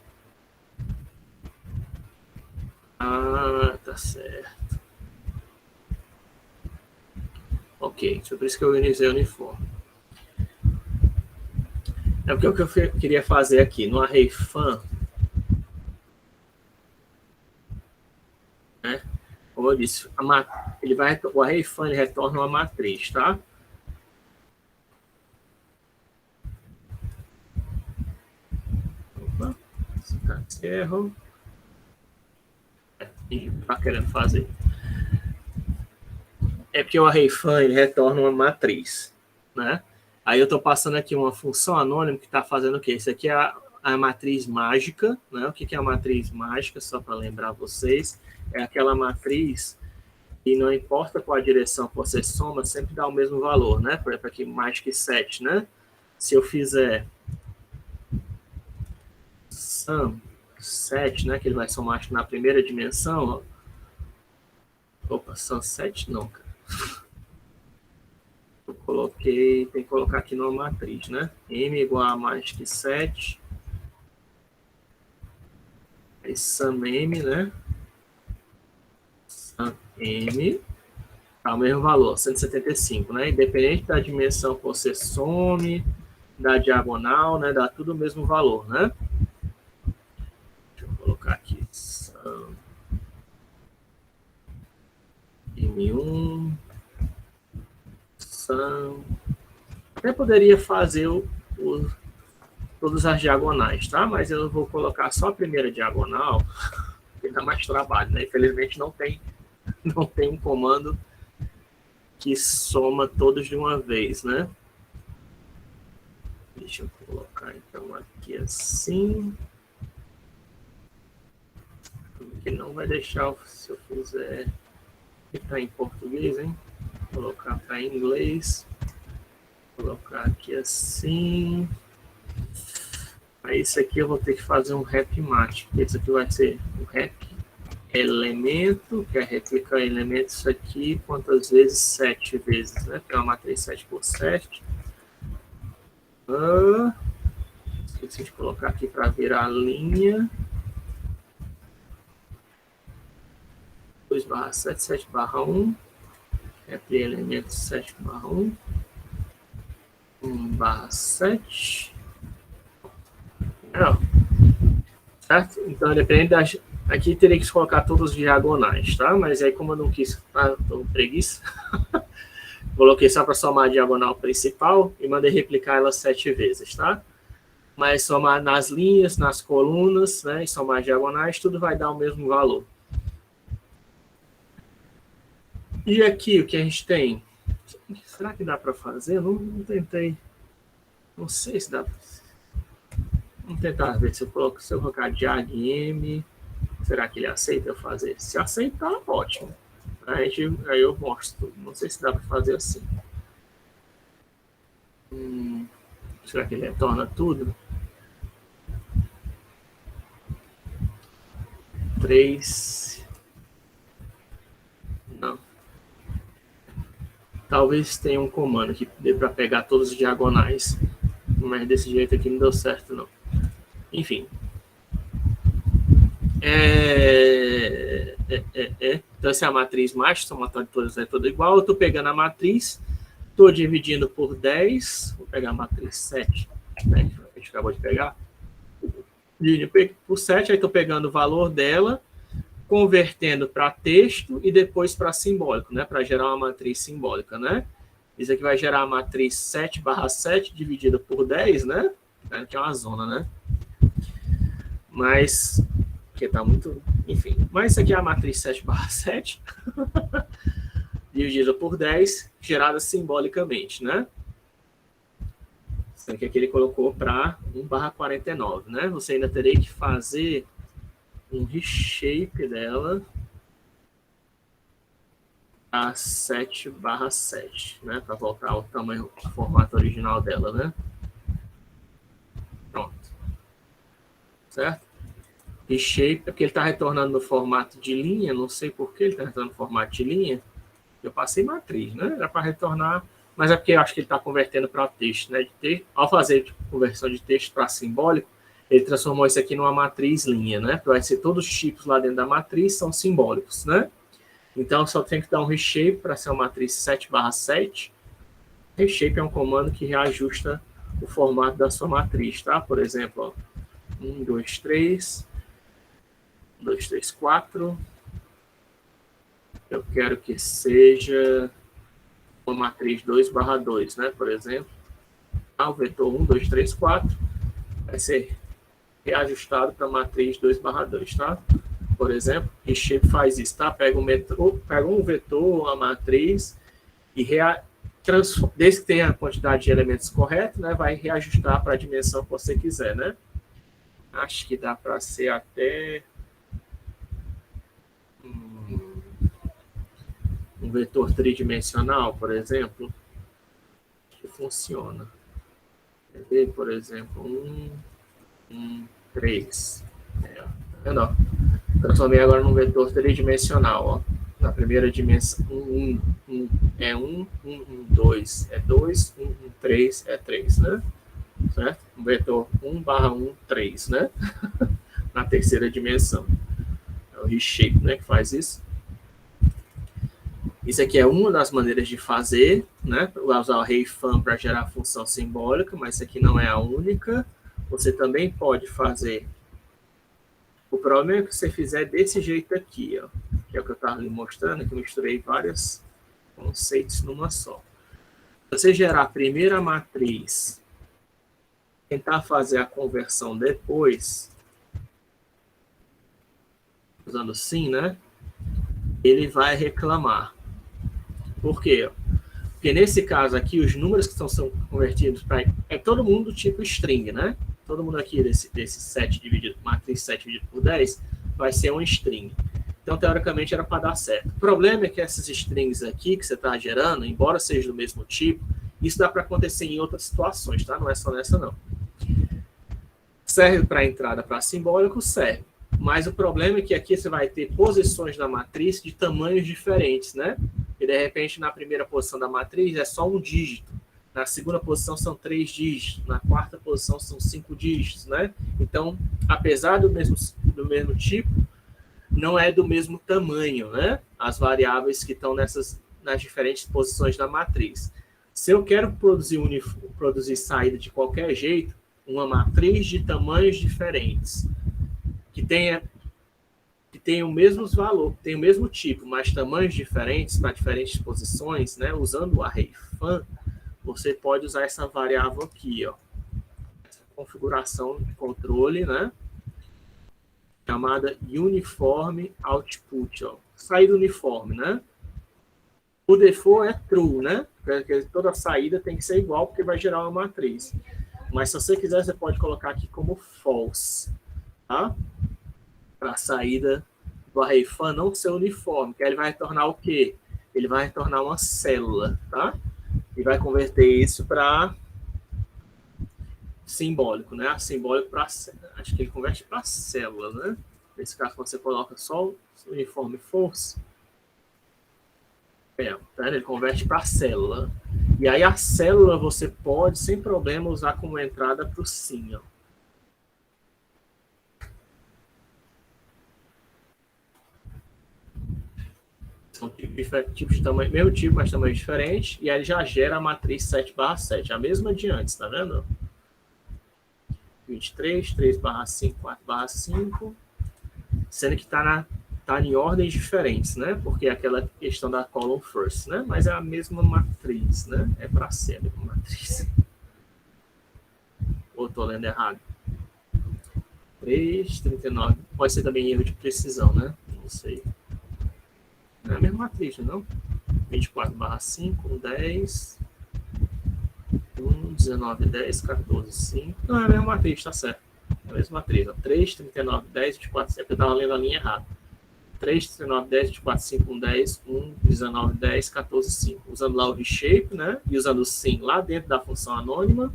S1: Ah, tá certo. Ok, por isso que eu organizei o uniforme. É porque o que eu queria fazer aqui, no array fan, né? Como eu disse, o array fan ele retorna uma matriz, tá? Opa, erro. Tá querendo fazer. É porque o array fan ele retorna uma matriz, né? Aí eu estou passando aqui uma função anônima que está fazendo o quê? Isso aqui é a matriz mágica, né? O que é a matriz mágica, só para lembrar vocês? É aquela matriz que não importa qual a direção que você soma, sempre dá o mesmo valor, né? Por exemplo, aqui mais que 7, né? Se eu fizer sum 7, né? Que ele vai somar na primeira dimensão. Opa, sum 7 não, cara. Eu coloquei, tem que colocar aqui numa matriz, né? M igual a mais que 7. Aí sum M, né? Sum M tá o mesmo valor, 175, né? Independente da dimensão que você some, da diagonal, né? Dá tudo o mesmo valor, né? Deixa eu colocar aqui sum M1 sum. Até poderia fazer todas as diagonais, tá? Mas eu vou colocar só a primeira diagonal, porque dá mais trabalho, né? Infelizmente não tem um comando que soma todos de uma vez, né? Deixa eu colocar então aqui assim. Que não vai deixar se eu fizer. Está em português, hein? Vou colocar para inglês. Vou colocar aqui assim. Para isso aqui eu vou ter que fazer um rep match. Esse aqui vai ser o rep elemento, que é replicar elementos isso aqui, quantas vezes? 7 vezes, né? Tem uma matriz 7 por 7. Esqueci de colocar aqui para virar a linha. 2/7, 7/1. Rep elemento 7/1. 1/7. Não. Certo? Então, depende das... Aqui teria que colocar todos os diagonais, tá? Mas aí, como eu não quis, tô com preguiça, coloquei só para somar a diagonal principal e mandei replicar ela 7 vezes, tá? Mas somar nas linhas, nas colunas, né? E somar as diagonais, tudo vai dar o mesmo valor. E aqui, o que a gente tem? Será que dá para fazer? Eu não tentei. Não sei se dá. Vamos tentar ver se eu colocar diag-m. Será que ele aceita eu fazer? Se aceitar, ótimo. Aí eu mostro. Não sei se dá para fazer assim. Será que ele retorna tudo? 3. Não. Talvez tenha um comando que dê para pegar todos os diagonais. Mas desse jeito aqui não deu certo, não. Enfim. Então, essa é a matriz mágica, somatório de todas é toda igual. Eu estou pegando a matriz, estou dividindo por 10. Vou pegar a matriz 7, né, que a gente acabou de pegar. Dividindo por 7, aí estou pegando o valor dela, convertendo para texto e depois para simbólico, né, para gerar uma matriz simbólica, né? Isso aqui vai gerar a matriz 7/7 dividida por 10, né? Que é uma zona, né? Mas, que tá muito... Enfim, mas isso aqui é a matriz 7/7 dividida por 10, gerada simbolicamente, né? Sendo que aqui ele colocou para 1/49, né? Você ainda teria que fazer um reshape dela a 7/7, né? Para voltar ao tamanho, ao formato original dela, né? Pronto. Certo? Reshape, porque ele está retornando no formato de linha, não sei por que ele está retornando no formato de linha. Eu passei matriz, né? Era para retornar, mas é porque eu acho que ele está convertendo para texto, né? Ao fazer conversão de texto para simbólico, ele transformou isso aqui numa matriz linha, né? Vai ser todos os tipos lá dentro da matriz são simbólicos, né? Então, só tem que dar um reshape para ser uma matriz 7/7. Reshape é um comando que reajusta o formato da sua matriz, tá? Por exemplo, ó, 1, 2, 3, 1, 2, 3, 4. Eu quero que seja uma matriz 2/2, né? Por exemplo, o vetor 1, 2, 3, 4 vai ser reajustado para a matriz 2/2, tá? Por exemplo, Reshape faz isso, tá? Pega um vetor, uma matriz, e desde que tenha a quantidade de elementos correta, né? Vai reajustar para a dimensão que você quiser, né? Acho que dá para ser até um vetor tridimensional, por exemplo, que funciona. Quer ver, por exemplo, 3. Tá vendo? Transformei agora num vetor tridimensional, ó. Na primeira dimensão, 1 é 1, 2 é 2, 3 é 3, né? Certo? Um vetor 1/1, 3, né? Na terceira dimensão. É o reshape, né, que faz isso. Isso aqui é uma das maneiras de fazer, né? Usar o array_fun para gerar função simbólica, mas isso aqui não é a única. Você também pode fazer. O problema é que você fizer desse jeito aqui, ó, que é o que eu estava lhe mostrando, que eu misturei vários conceitos numa só. Você gerar a primeira matriz, tentar fazer a conversão depois, usando sim, né? Ele vai reclamar. Por quê? Porque nesse caso aqui, os números que são convertidos para... É todo mundo do tipo string, né? Todo mundo aqui desse 7 dividido, matriz 7 dividido por 10, vai ser um string. Então, teoricamente, era para dar certo. O problema é que essas strings aqui que você está gerando, embora seja do mesmo tipo, isso dá para acontecer em outras situações, tá? Não é só nessa, não. Serve para entrada para simbólico? Serve. Mas o problema é que aqui você vai ter posições da matriz de tamanhos diferentes, né? E, de repente, na primeira posição da matriz é só um dígito. Na segunda posição são 3 dígitos. Na quarta posição são 5 dígitos, né? Então, apesar do mesmo tipo, não é do mesmo tamanho, né? As variáveis que estão nas diferentes posições da matriz. Se eu quero produzir saída de qualquer jeito, uma matriz de tamanhos diferentes, que tenha o mesmo valor, tem o mesmo tipo, mas tamanhos diferentes para diferentes posições, né? Usando o array_fun, você pode usar essa variável aqui, ó, essa configuração de controle, né? Chamada uniforme output, ó, saída uniforme, né? O default é true, né? Porque toda saída tem que ser igual, porque vai gerar uma matriz. Mas se você quiser, você pode colocar aqui como false, tá? Para a saída do array_fun não ser uniforme, que aí ele vai retornar o quê? Ele vai retornar uma célula, tá? E vai converter isso para simbólico, né? Simbólico para... Acho que ele converte para célula, né? Nesse caso, quando você coloca só o uniforme false, tá? Ele converte para célula. E aí a célula você pode, sem problema, usar como entrada para o sim, ó. São tipos de tamanho, mesmo tipo, mas tamanho diferente, e aí já gera a matriz 7/7, a mesma de antes, tá vendo? 23, 3/5, 4/5, sendo que tá em ordens diferentes, né? Porque é aquela questão da column first, né? Mas é a mesma matriz, né? É para ser a mesma matriz. Ou tô lendo errado? 3, 39. Pode ser também erro de precisão, né? Não sei. Não é a mesma matriz, não? 24/5, 10, 19, 10, 14, 5. Não, é a mesma matriz, tá certo. É a mesma matriz. Ó. 3, 39, 10, 24, 5. Eu estava lendo a linha errada. 3, 39, 10, 24, 5, 1, 10, 1, 19, 10, 14, 5. Usando lá o reshape, né? E usando o sim lá dentro da função anônima.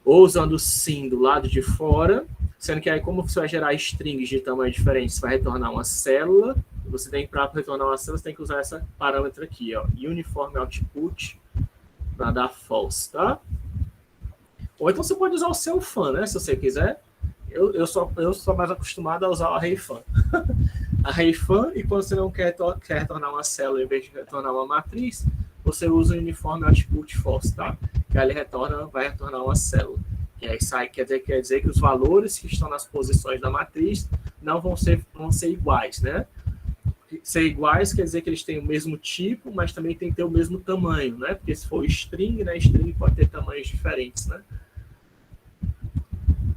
S1: Ou usando o sim do lado de fora. Sendo que aí, como você vai gerar strings de tamanho diferente, você vai retornar uma célula. Você tem para retornar uma célula, você tem que usar esse parâmetro aqui, ó. Uniform output para dar false, tá? Ou então você pode usar o seu fan, né? Se você quiser. Eu sou mais acostumado a usar o array fan. Array fan, e quando você não quer retornar uma célula em vez de retornar uma matriz, você usa o uniform output false, tá? Que aí ele vai retornar uma célula. E aí sai, quer dizer que os valores que estão nas posições da matriz não vão ser iguais, né? Ser iguais quer dizer que eles têm o mesmo tipo, mas também tem que ter o mesmo tamanho, né? Porque se for string, né? String pode ter tamanhos diferentes, né?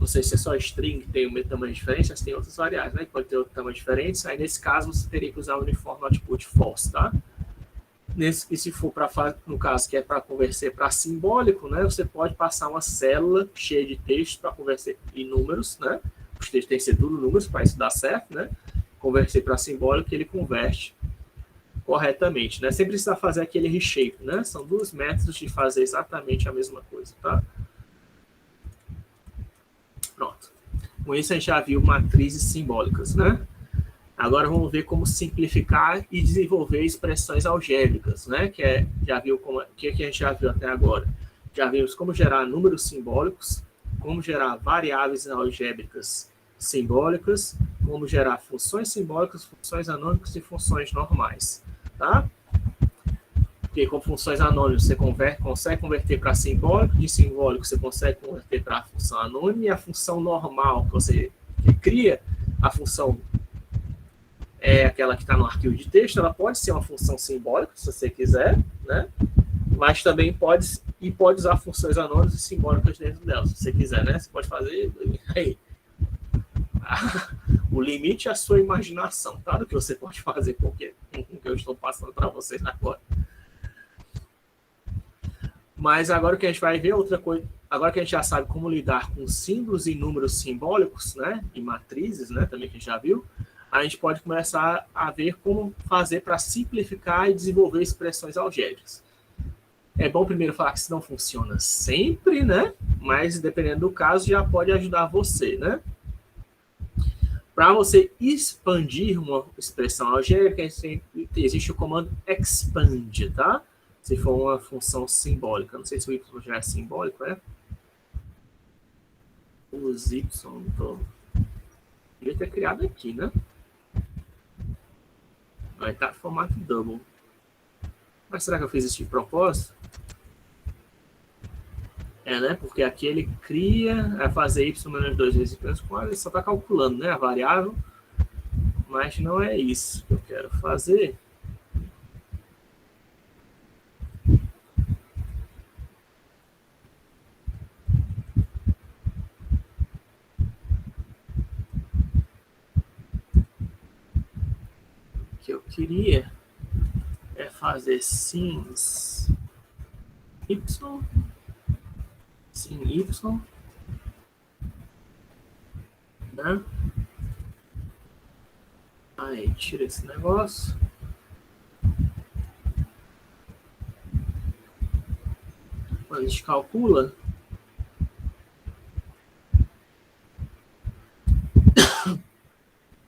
S1: Não sei se é só string que tem o mesmo tamanho diferente, mas tem outras variáveis, né? Que pode ter outro tamanho diferente. Aí, nesse caso, você teria que usar o uniform output false, tá? E se for no caso que é para converter para simbólico, né? Você pode passar uma célula cheia de texto para converter em números, né? Os textos têm que ser tudo números para isso dar certo, né? Converter para simbólico, ele converte corretamente, né? Sem precisar fazer aquele reshape, né? São dois métodos de fazer exatamente a mesma coisa, tá? Pronto. Com isso, a gente já viu matrizes simbólicas, né? Agora vamos ver como simplificar e desenvolver expressões algébricas, né? Já viu que a gente já viu até agora. Já vimos como gerar números simbólicos, como gerar variáveis algébricas simbólicas, como gerar funções simbólicas, funções anônimas e funções normais, tá? Porque com funções anônimas você consegue converter para simbólico, de simbólico você consegue converter para a função anônima, e a função normal que você cria, a função é aquela que está no arquivo de texto, ela pode ser uma função simbólica, se você quiser, né? Mas também pode usar funções anônimas e simbólicas dentro dela, se você quiser, né? Você pode fazer aí. O limite é a sua imaginação, tá? Do que você pode fazer com o que eu estou passando para vocês agora. Mas agora que a gente vai ver outra coisa, agora que a gente já sabe como lidar com símbolos e números simbólicos, né? E matrizes, né? Também que a gente já viu, a gente pode começar a ver como fazer para simplificar e desenvolver expressões algébricas. É bom primeiro falar que isso não funciona sempre, né? Mas dependendo do caso, já pode ajudar você, né? Para você expandir uma expressão algébrica, existe o comando expand, tá? Se for uma função simbólica. Não sei se o y já é simbólico, é? Os y, devia ter criado aqui, né? Vai estar em formato double. Mas será que eu fiz isso de propósito? É, né? Porque aqui ele cria, vai fazer y menos 2 vezes y, ele só está calculando, né? A variável. Mas não é isso que eu quero fazer. O que eu queria é fazer sims y, sim y, né? Aí tira esse negócio. Quando a gente calcula,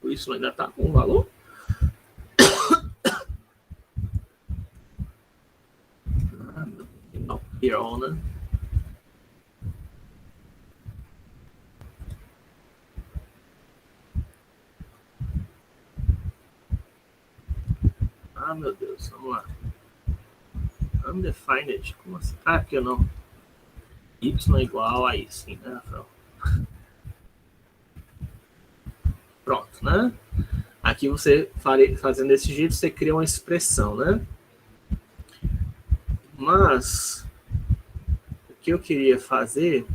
S1: isso ainda está com um valor. Não, né? Ah, meu Deus, vamos lá. Undefined, como assim? Ah, aqui eu não. Y é igual a isso, sim, né, Rafael? Pronto, né? Aqui você, fazendo desse jeito, você cria uma expressão, né? Mas, o que eu queria fazer...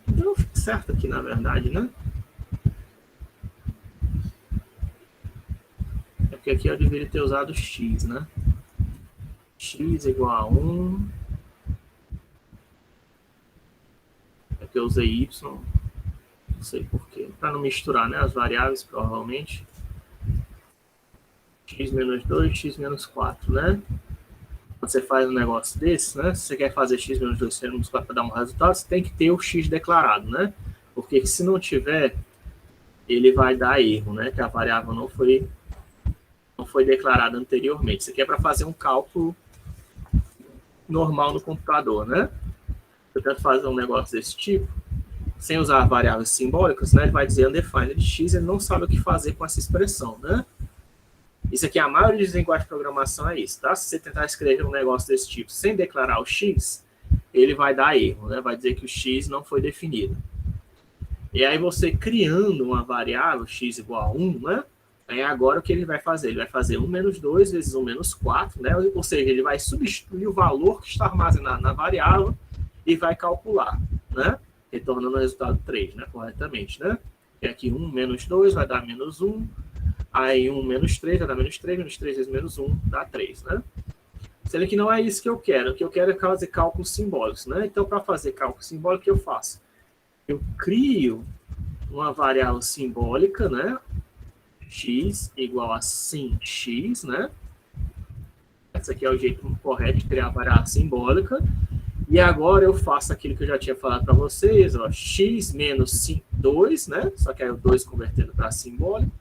S1: Não fica certo aqui, na verdade, né? É porque aqui eu deveria ter usado x, né? x igual a 1. Aqui eu usei y, não sei porquê, para não misturar, né, as variáveis, provavelmente. X menos 2, x menos 4, né? Quando você faz um negócio desse, né? Se você quer fazer x menos 2, x menos 4 para dar um resultado, você tem que ter o x declarado, né? Porque se não tiver, ele vai dar erro, né? Que a variável não foi declarada anteriormente. Isso aqui é para fazer um cálculo normal no computador, né? Eu tento fazer um negócio desse tipo, sem usar variáveis simbólicas, né? Ele vai dizer undefined de x, ele não sabe o que fazer com essa expressão, né? Isso aqui, a maioria das linguagens de programação é isso, tá? Se você tentar escrever um negócio desse tipo sem declarar o x, ele vai dar erro, né? Vai dizer que o x não foi definido. E aí você criando uma variável x igual a 1, né? Aí agora o que ele vai fazer? Ele vai fazer 1 menos 2 vezes 1 menos 4, né? Ou seja, ele vai substituir o valor que está armazenado na variável e vai calcular, né? Retornando o resultado 3, né? Corretamente, né? E aqui 1 menos 2 vai dar menos 1. Aí 1 menos 3 vai dar menos 3, menos 3 vezes menos 1 dá 3, né? Sendo que não é isso que eu quero. O que eu quero é fazer cálculos simbólicos, né? Então, para fazer cálculo simbólico, o que eu faço? Eu crio uma variável simbólica, né? X igual a sim x, né? Esse aqui é o jeito correto de criar a variável simbólica. E agora eu faço aquilo que eu já tinha falado para vocês, ó, x menos 2, né? Só que aí o 2 convertendo para simbólico,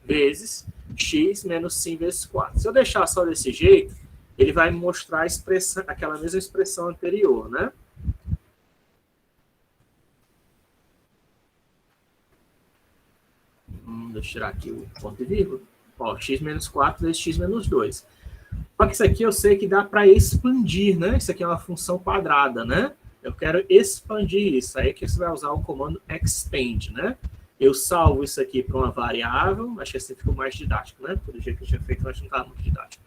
S1: vezes x menos sim vezes 4. Se eu deixar só desse jeito, ele vai me mostrar a expressão, aquela mesma expressão anterior, né? Deixa eu tirar aqui o ponto e vírgula. Ó, x menos 4 vezes x menos 2. Só que isso aqui eu sei que dá para expandir, né? Isso aqui é uma função quadrada, né? Eu quero expandir isso. Aí que você vai usar o comando expand, né? Eu salvo isso aqui para uma variável. Acho que assim ficou mais didático, né? Do jeito que eu tinha feito, eu acho que não estava muito didático.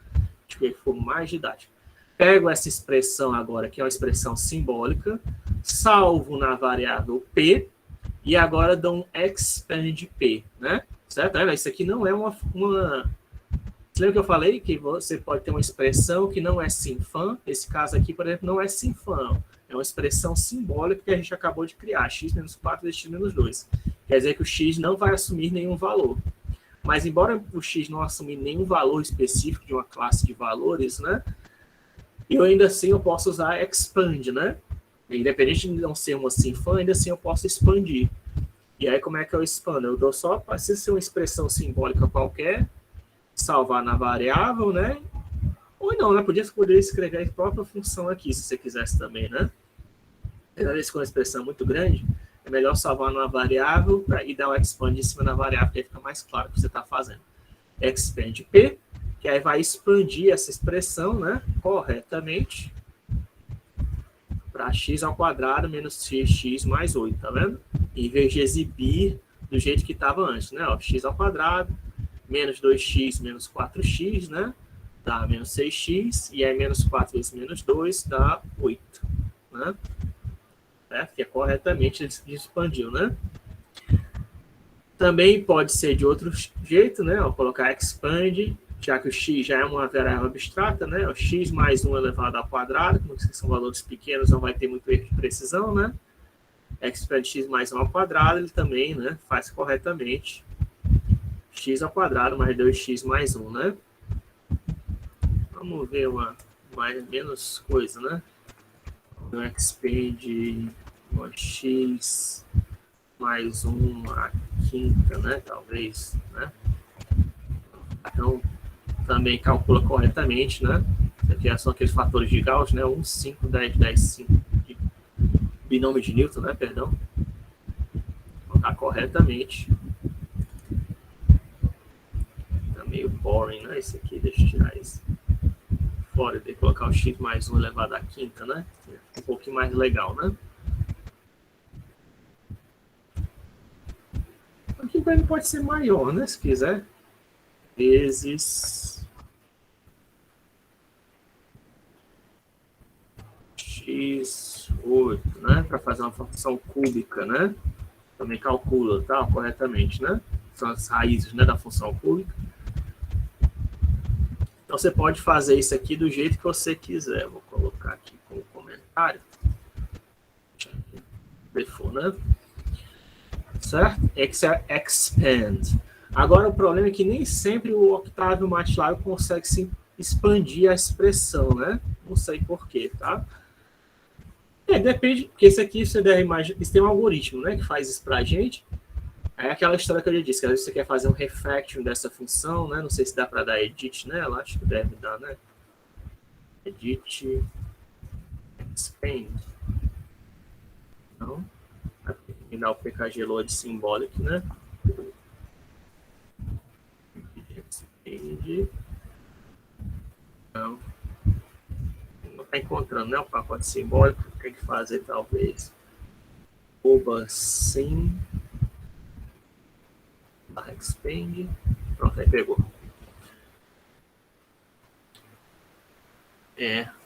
S1: Acho que ficou mais didático. Pego essa expressão agora, que é uma expressão simbólica, salvo na variável p, e agora dou um expand p, né? Certo? Isso aqui não é uma... Você lembra que eu falei que você pode ter uma expressão que não é sinfã? Esse caso aqui, por exemplo, não é sinfã. É uma expressão simbólica que a gente acabou de criar, x menos 4 vezes x menos 2. Quer dizer que o x não vai assumir nenhum valor. Mas, embora o x não assumir nenhum valor específico de uma classe de valores, né? Eu ainda assim eu posso usar expand, né? Independente de não ser uma sinfã, ainda assim eu posso expandir. E aí, como é que eu expando? Eu dou só, precisa ser uma expressão simbólica qualquer, salvar na variável, né? Ou não, né? Poderia escrever a própria função aqui, se você quisesse também, né? Às vezes, com uma expressão muito grande, é melhor salvar numa variável e dar o expand em cima da variável, que aí fica mais claro o que você está fazendo. Expand p, que aí vai expandir essa expressão, né? Corretamente, para x ao quadrado menos x mais 8, tá vendo? Em vez de exibir do jeito que estava antes, né? Ó, x ao quadrado, menos 2x menos 4x, né? Dá menos 6x, e aí menos 4 vezes menos 2 dá 8, né? Que é corretamente ele expandiu, né? Também pode ser de outro jeito, né? Ó, colocar expand, já que o x já é uma variável abstrata, né? O x mais 1 elevado ao quadrado, como são valores pequenos, não vai ter muito erro de precisão, né? Expand x mais 1 ao quadrado, ele também, né, faz corretamente x ao quadrado mais 2x mais 1, né? Vamos ver menos coisa, né? O expand x mais 1 a quinta, né? Talvez, né? Então, também calcula corretamente, né? Aqui são aqueles fatores de Gauss, né? 1, 5, 10, 10, 5. Binômio de Newton, né? Perdão. Colocar corretamente. Tá meio boring, né? Esse aqui, deixa eu tirar isso fora de colocar o x mais 1 elevado à quinta, né? Um pouquinho mais legal, né? Aqui também pode ser maior, né? Se quiser. Vezes x8, né? Para fazer uma função cúbica, né? Também calcula, tá? Corretamente, né? São as raízes, né, da função cúbica. Então, você pode fazer isso aqui do jeito que você quiser. Vou colocar aqui como comentário. Before, né? Certo? Expand. Agora, o problema é que nem sempre o Octavio e o MATLAB consegue se expandir a expressão, né? Não sei porquê, tá? Depende, porque esse aqui você deve imaginar, isso tem um algoritmo, né, que faz isso pra gente. É aquela história que eu já disse, que às vezes você quer fazer um refactoring dessa função, né? Não sei se dá para dar edit nela, acho que deve dar, né? Edit, expand. Não. Vai dar o PKG load symbolic, né? Expand. Não. Não está encontrando, né? O pacote simbólico. Tem que fazer, talvez. sim. Expand. Pronto, aí pegou.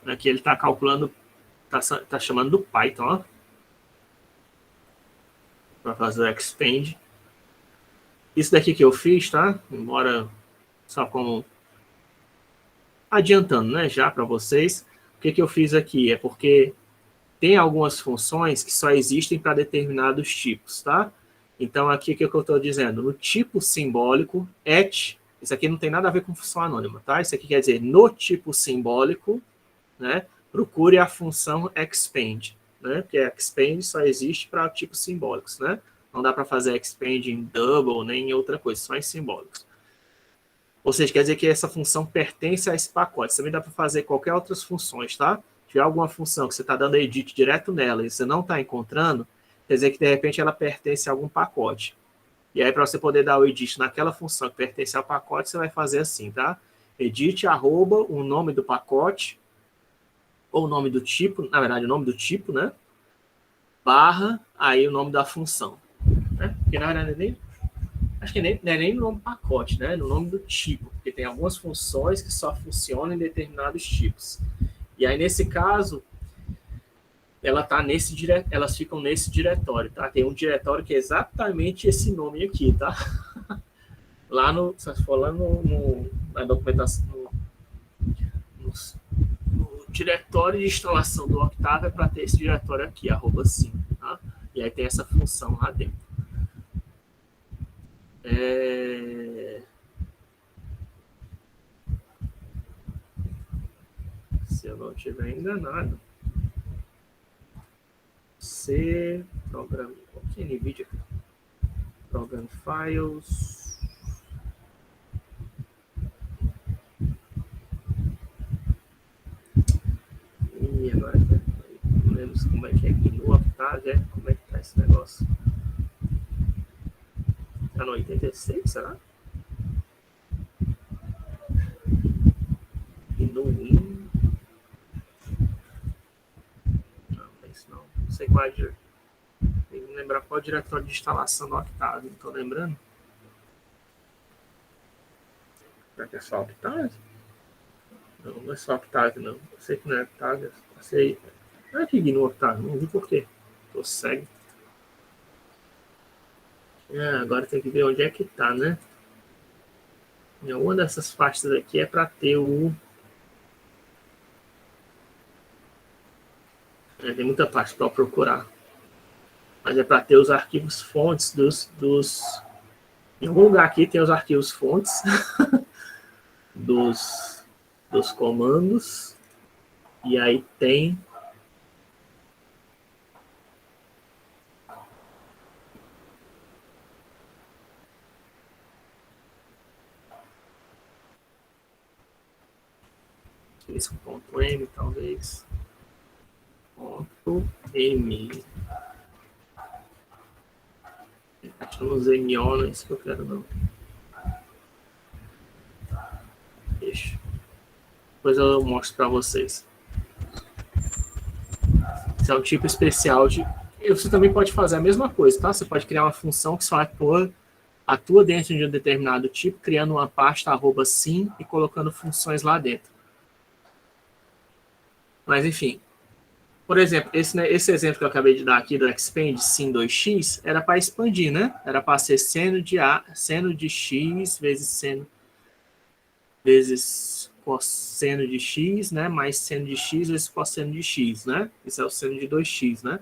S1: Aqui ele está calculando, tá chamando do Python, ó. Para fazer o expand. Isso daqui que eu fiz, tá? Embora só como adiantando, né, já para vocês. O que eu fiz aqui é porque tem algumas funções que só existem para determinados tipos, tá? Então, aqui o que eu estou dizendo? No tipo simbólico, isso aqui não tem nada a ver com função anônima, tá? Isso aqui quer dizer, no tipo simbólico, né, procure a função expand, né? Porque expand só existe para tipos simbólicos, né? Não dá para fazer expand em double, nem em outra coisa, só em simbólicos. Ou seja, quer dizer que essa função pertence a esse pacote. Também dá para fazer qualquer outras funções, tá? Se tiver alguma função que você está dando edit direto nela e você não está encontrando, quer dizer que, de repente, ela pertence a algum pacote. E aí, para você poder dar o edit naquela função que pertence ao pacote, você vai fazer assim, tá? Edit, arroba, o nome do pacote, ou o nome do tipo, na verdade, o nome do tipo, né? Barra, aí o nome da função. Né? Porque, na verdade, nem... Acho que não é nem no nome do pacote, né? No nome do tipo, porque tem algumas funções que só funcionam em determinados tipos. E aí, nesse caso, elas ficam nesse diretório, tá? Tem um diretório que é exatamente esse nome aqui, tá? Lá se for lá na documentação, no diretório de instalação do Octavio é para ter esse diretório aqui, @sim, tá? E aí tem essa função lá dentro. Se eu não estiver enganado, programa, aqui NVIDIA, Program Files, e agora não lembro como é que é aqui no Octavio, como é que tá esse negócio? Tá no 86, será? E no Win? Não é isso não. Não sei qual é. Tem que lembrar qual é o diretório de instalação do Octavio, não tô lembrando. Será que é só Octavio? Não, não é só Octavio, não. Eu sei que não é Octavio. Eu sei. Não é que no Octavio, não vi por quê. Tô cego. Agora tem que ver onde é que tá, né? Em uma dessas pastas aqui é para ter o... tem muita pasta para procurar. Mas é para ter os arquivos fontes dos... Em algum lugar aqui tem os arquivos fontes dos comandos. E aí tem... Esse ponto M, talvez. Ponto M. Acho que eu não usei MO, não é isso que eu quero, não. Deixa. Depois eu mostro para vocês. Esse é um tipo especial de... Você também pode fazer a mesma coisa, tá? Você pode criar uma função que só atua dentro de um determinado tipo, criando uma pasta @sim e colocando funções lá dentro. Mas, enfim. Por exemplo, esse exemplo que eu acabei de dar aqui do expand sim 2x era para expandir, né? Era para ser seno de x vezes cosseno de x, né, mais seno de x vezes cosseno de x, né? Isso é o seno de 2x, né?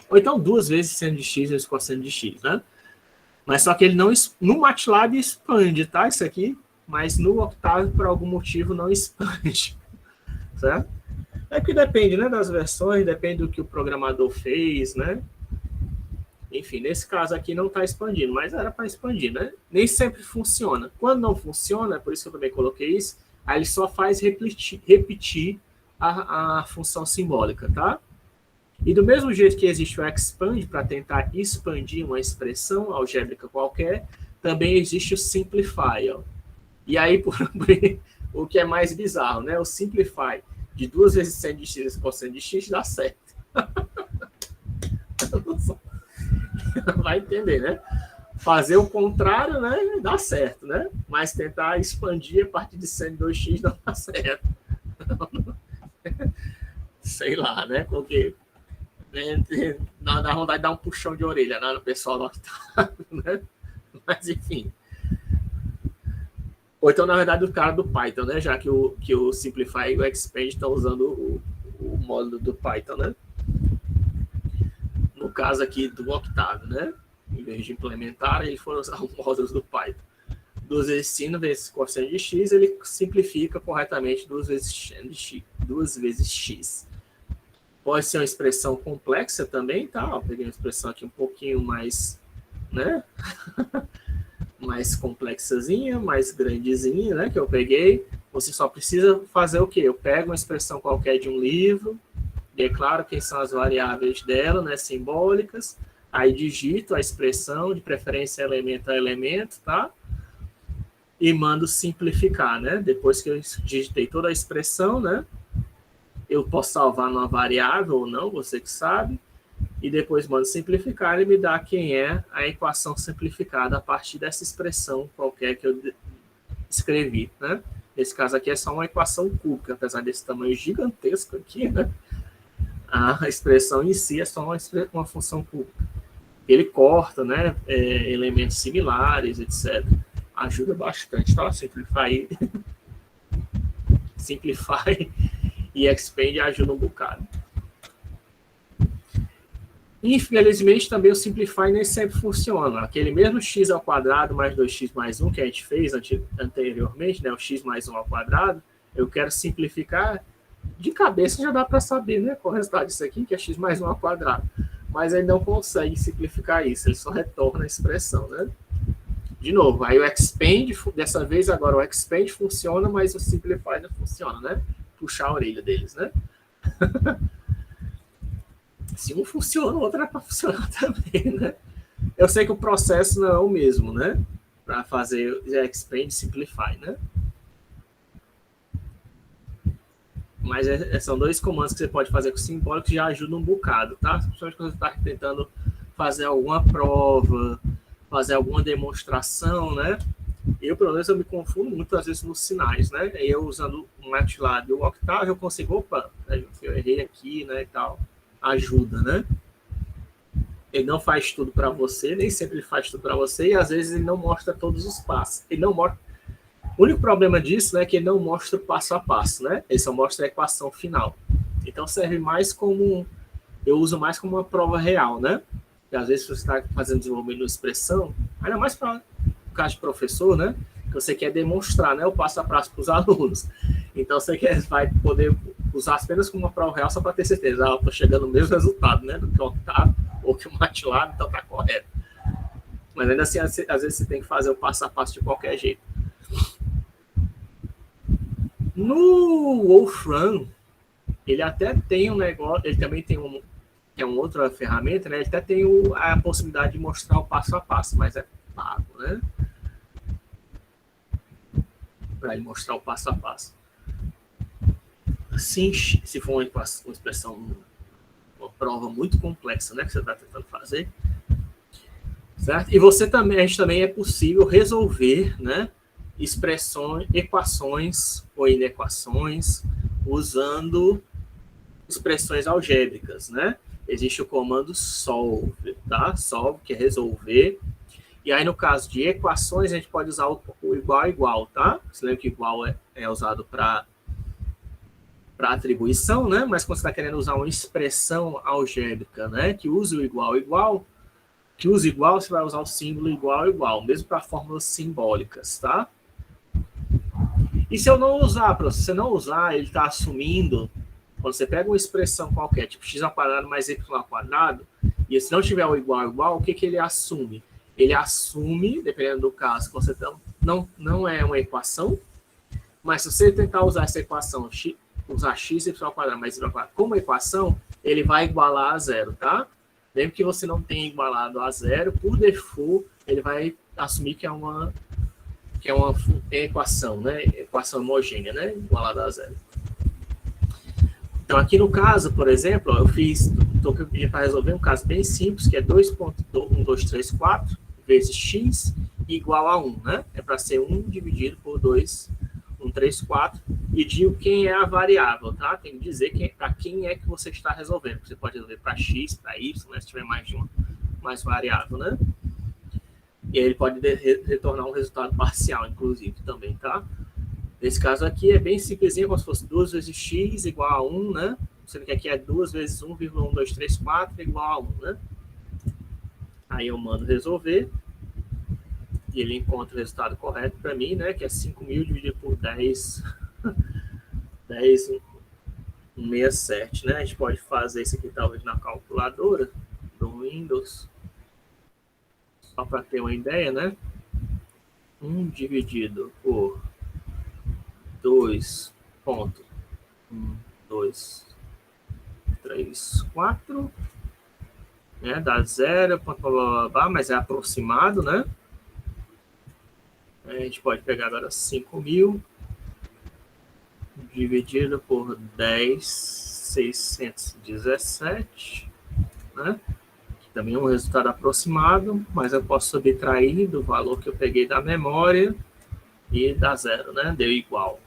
S1: Ou então 2 vezes seno de x vezes cosseno de x, né? Mas só que ele não, no MATLAB expande, tá? Isso aqui, mas no Octave, por algum motivo, não expande, certo? É que depende, né, das versões, depende do que o programador fez, né? Enfim, nesse caso aqui não está expandindo, mas era para expandir, né? Nem sempre funciona. Quando não funciona, por isso que eu também coloquei isso, aí ele só faz repetir a função simbólica, tá? E do mesmo jeito que existe o expand para tentar expandir uma expressão algébrica qualquer, também existe o simplify. Ó. E aí, o que é mais bizarro, né? O simplify de 2 vezes seno de x cosseno de x dá certo. Vai entender, né? Fazer o contrário, né? Dá certo, né? Mas tentar expandir a partir de seno de 2x não dá certo. Sei lá, né? Porque dá vontade de dar um puxão de orelha, né, no pessoal do Octave, né? Mas enfim. Ou então, na verdade, o cara do Python, né? Já que o Simplify e o Expand estão usando o módulo do Python, né? No caso aqui do Octave, né? Em vez de implementar, eles foram usar os módulos do Python. 2 vezes sino vezes cosseno de x, ele simplifica corretamente 2 vezes x. 2 vezes x. Pode ser uma expressão complexa também, tá? Eu peguei uma expressão aqui um pouquinho mais, né? mais complexazinha, mais grandezinha, né? Que eu peguei. Você só precisa fazer o quê? Eu pego uma expressão qualquer de um livro, declaro quem são as variáveis dela, né? Simbólicas. Aí digito a expressão, de preferência elemento a elemento, tá? E mando simplificar, né? Depois que eu digitei toda a expressão, né? Eu posso salvar numa variável ou não, você que sabe. E depois mando simplificar e me dá quem é a equação simplificada a partir dessa expressão qualquer que eu escrevi, né? Nesse caso aqui é só uma equação cúbica, apesar desse tamanho gigantesco aqui, né? A expressão em si é só uma função cúbica. Ele corta, né? Elementos similares, etc. Ajuda bastante, tá? Simplify e expand ajuda um bocado. Infelizmente, também o Simplify nem sempre funciona. Aquele mesmo x ao quadrado mais 2x mais 1 que a gente fez anteriormente, né, o x mais 1 ao quadrado, eu quero simplificar. De cabeça já dá para saber, né, qual é o resultado disso aqui, que é x mais 1 ao quadrado. Mas ele não consegue simplificar isso, ele só retorna a expressão, né? De novo, aí o expand, dessa vez agora o expand funciona, mas o simplify não funciona, né? Puxar a orelha deles, né? Se um funciona, o outro é para funcionar também, né? Eu sei que o processo não é o mesmo, né? Para fazer expand e simplify, né? Mas são 2 comandos que você pode fazer com simbólico que já ajudam um bocado, tá? Principalmente quando você está tentando fazer alguma prova, fazer alguma demonstração, né? Eu, pelo menos, eu me confundo muitas vezes nos sinais, né? E eu usando o MATLAB e o Octave, eu consigo, opa, né? Eu errei aqui, né, e tal. Ajuda, né? Ele não faz tudo para você, nem sempre ele faz tudo para você, e às vezes ele não mostra todos os passos. Ele não mostra. O único problema disso, né, é que ele não mostra passo a passo, né? Ele só mostra a equação final. Então serve mais como, eu uso mais como uma prova real, né? E às vezes você está fazendo desenvolvimento de expressão, ainda mais para o caso de professor, né? Que você quer demonstrar, né, o passo a passo para os alunos. Então você vai poder usar apenas como uma prova real só para ter certeza, eu estou chegando no mesmo resultado, né, do que o Octave ou que o MATLAB, então está correto. Mas ainda assim, às vezes você tem que fazer o passo a passo de qualquer jeito. No Wolfram, ele até tem um negócio, ele também tem uma outra ferramenta, né? Ele até tem a possibilidade de mostrar o passo a passo, mas é pago, né? Para ele mostrar o passo a passo. Assim, se for uma expressão, uma prova muito complexa, né, que você está tentando fazer, certo? E a gente também é possível resolver, né, expressões, equações ou inequações usando expressões algébricas, né? Existe o comando solve, tá? Solve, que é resolver. E aí, no caso de equações, a gente pode usar o igual a igual, tá? Você lembra que igual é usado para atribuição, né? Mas quando você está querendo usar uma expressão algébrica, né? Que use o igual a igual, que use igual, você vai usar o símbolo igual a igual, mesmo para fórmulas simbólicas, tá? E se eu não usar, se você não usar, ele está assumindo, quando você pega uma expressão qualquer, tipo x ao quadrado mais y ao quadrado, e se não tiver o igual a igual, o que ele assume? Ele assume, dependendo do caso, que você não é uma equação, mas se você tentar usar essa equação, usar x y ao quadrado mais y ao quadrado como equação, ele vai igualar a zero, tá? Mesmo que você não tenha igualado a zero, por default, ele vai assumir que é uma equação, né? Equação homogênea, né? Igualada a zero. Então, aqui no caso, por exemplo, eu estou pedindo para resolver um caso bem simples, que é 2.1234 vezes x igual a 1, né? É para ser 1 dividido por 2.134, e digo quem é a variável, tá? Tem que dizer para quem é que você está resolvendo. Você pode resolver para x, para y, né? Se tiver mais de uma variável, né? E aí ele pode retornar um resultado parcial, inclusive, também, tá? Nesse caso aqui é bem simplesinho, como se fosse 2 vezes x igual a 1, né? Sendo que aqui é 2 vezes 1,1234 igual a 1, né? Aí eu mando resolver. E ele encontra o resultado correto para mim, né? Que é 5.000 dividido por 10, 10,167, né? A gente pode fazer isso aqui talvez na calculadora do Windows. Só para ter uma ideia, né? 1 dividido por 2.1234, né? Dá 0, blá, blá, blá, mas é aproximado, né? A gente pode pegar agora 5.000 dividido por 10.617, né? Também é um resultado aproximado, mas eu posso subtrair do valor que eu peguei da memória e dá zero, né? Deu igual.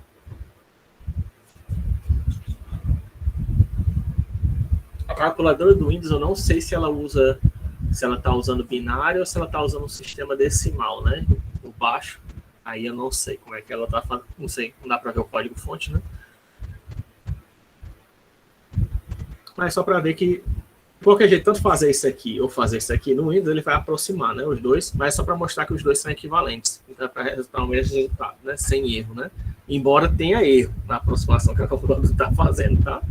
S1: A calculadora do Windows, eu não sei se ela está usando binário ou se ela está usando um sistema decimal, né? Por baixo. Aí eu não sei como é que ela está fazendo. Não sei, não dá para ver o código-fonte, né? Mas só para ver que, de qualquer jeito, tanto fazer isso aqui ou fazer isso aqui no Windows, ele vai aproximar, né? Os dois, mas só para mostrar que os dois são equivalentes. Então é para resultar o mesmo resultado, né? Sem erro, né? Embora tenha erro na aproximação que a calculadora está fazendo, tá?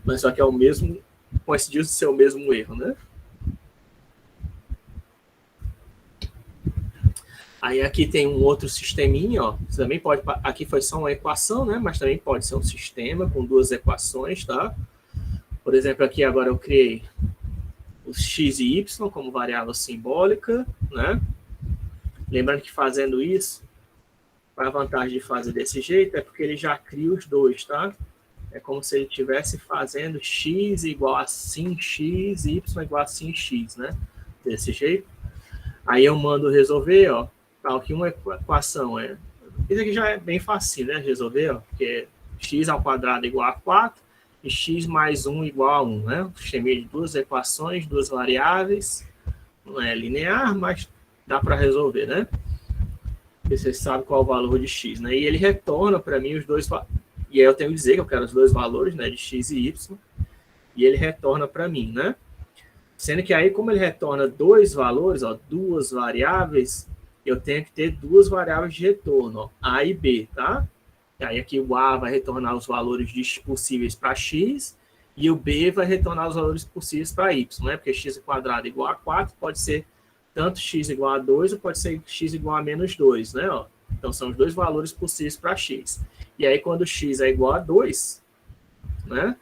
S1: Mas só que é o mesmo, coincidiu de ser o mesmo erro, né? Aí aqui tem um outro sisteminha, ó. Você também pode, aqui foi só uma equação, né? Mas também pode ser um sistema com duas equações, tá? Por exemplo, aqui agora eu criei os x e y como variável simbólica, né? Lembrando que fazendo isso, a vantagem de fazer desse jeito é porque ele já cria os dois, tá? É como se ele estivesse fazendo x igual a sin x, y igual a sin x, né? Desse jeito. Aí eu mando resolver, ó. Tal que uma equação é... Isso aqui já é bem fácil, né? Resolver, ó. Porque x ao quadrado igual a 4 e x mais 1 igual a 1, né? Um sistema de duas equações, duas variáveis. Não é linear, mas dá para resolver, né? Porque você sabe qual é o valor de x, né? E ele retorna para mim os dois... E aí eu tenho que dizer que eu quero os dois valores, né? De x e y. E ele retorna para mim, né? Sendo que aí, como ele retorna dois valores, ó, duas variáveis, eu tenho que ter duas variáveis de retorno, ó, A e B, tá? E aí aqui o A vai retornar os valores possíveis para x e o B vai retornar os valores possíveis para y, né? Porque x quadrado igual a 4 pode ser tanto x igual a 2 ou pode ser x igual a menos 2, né? Ó. Então são os dois valores possíveis para x. E aí quando x é igual a 2, né?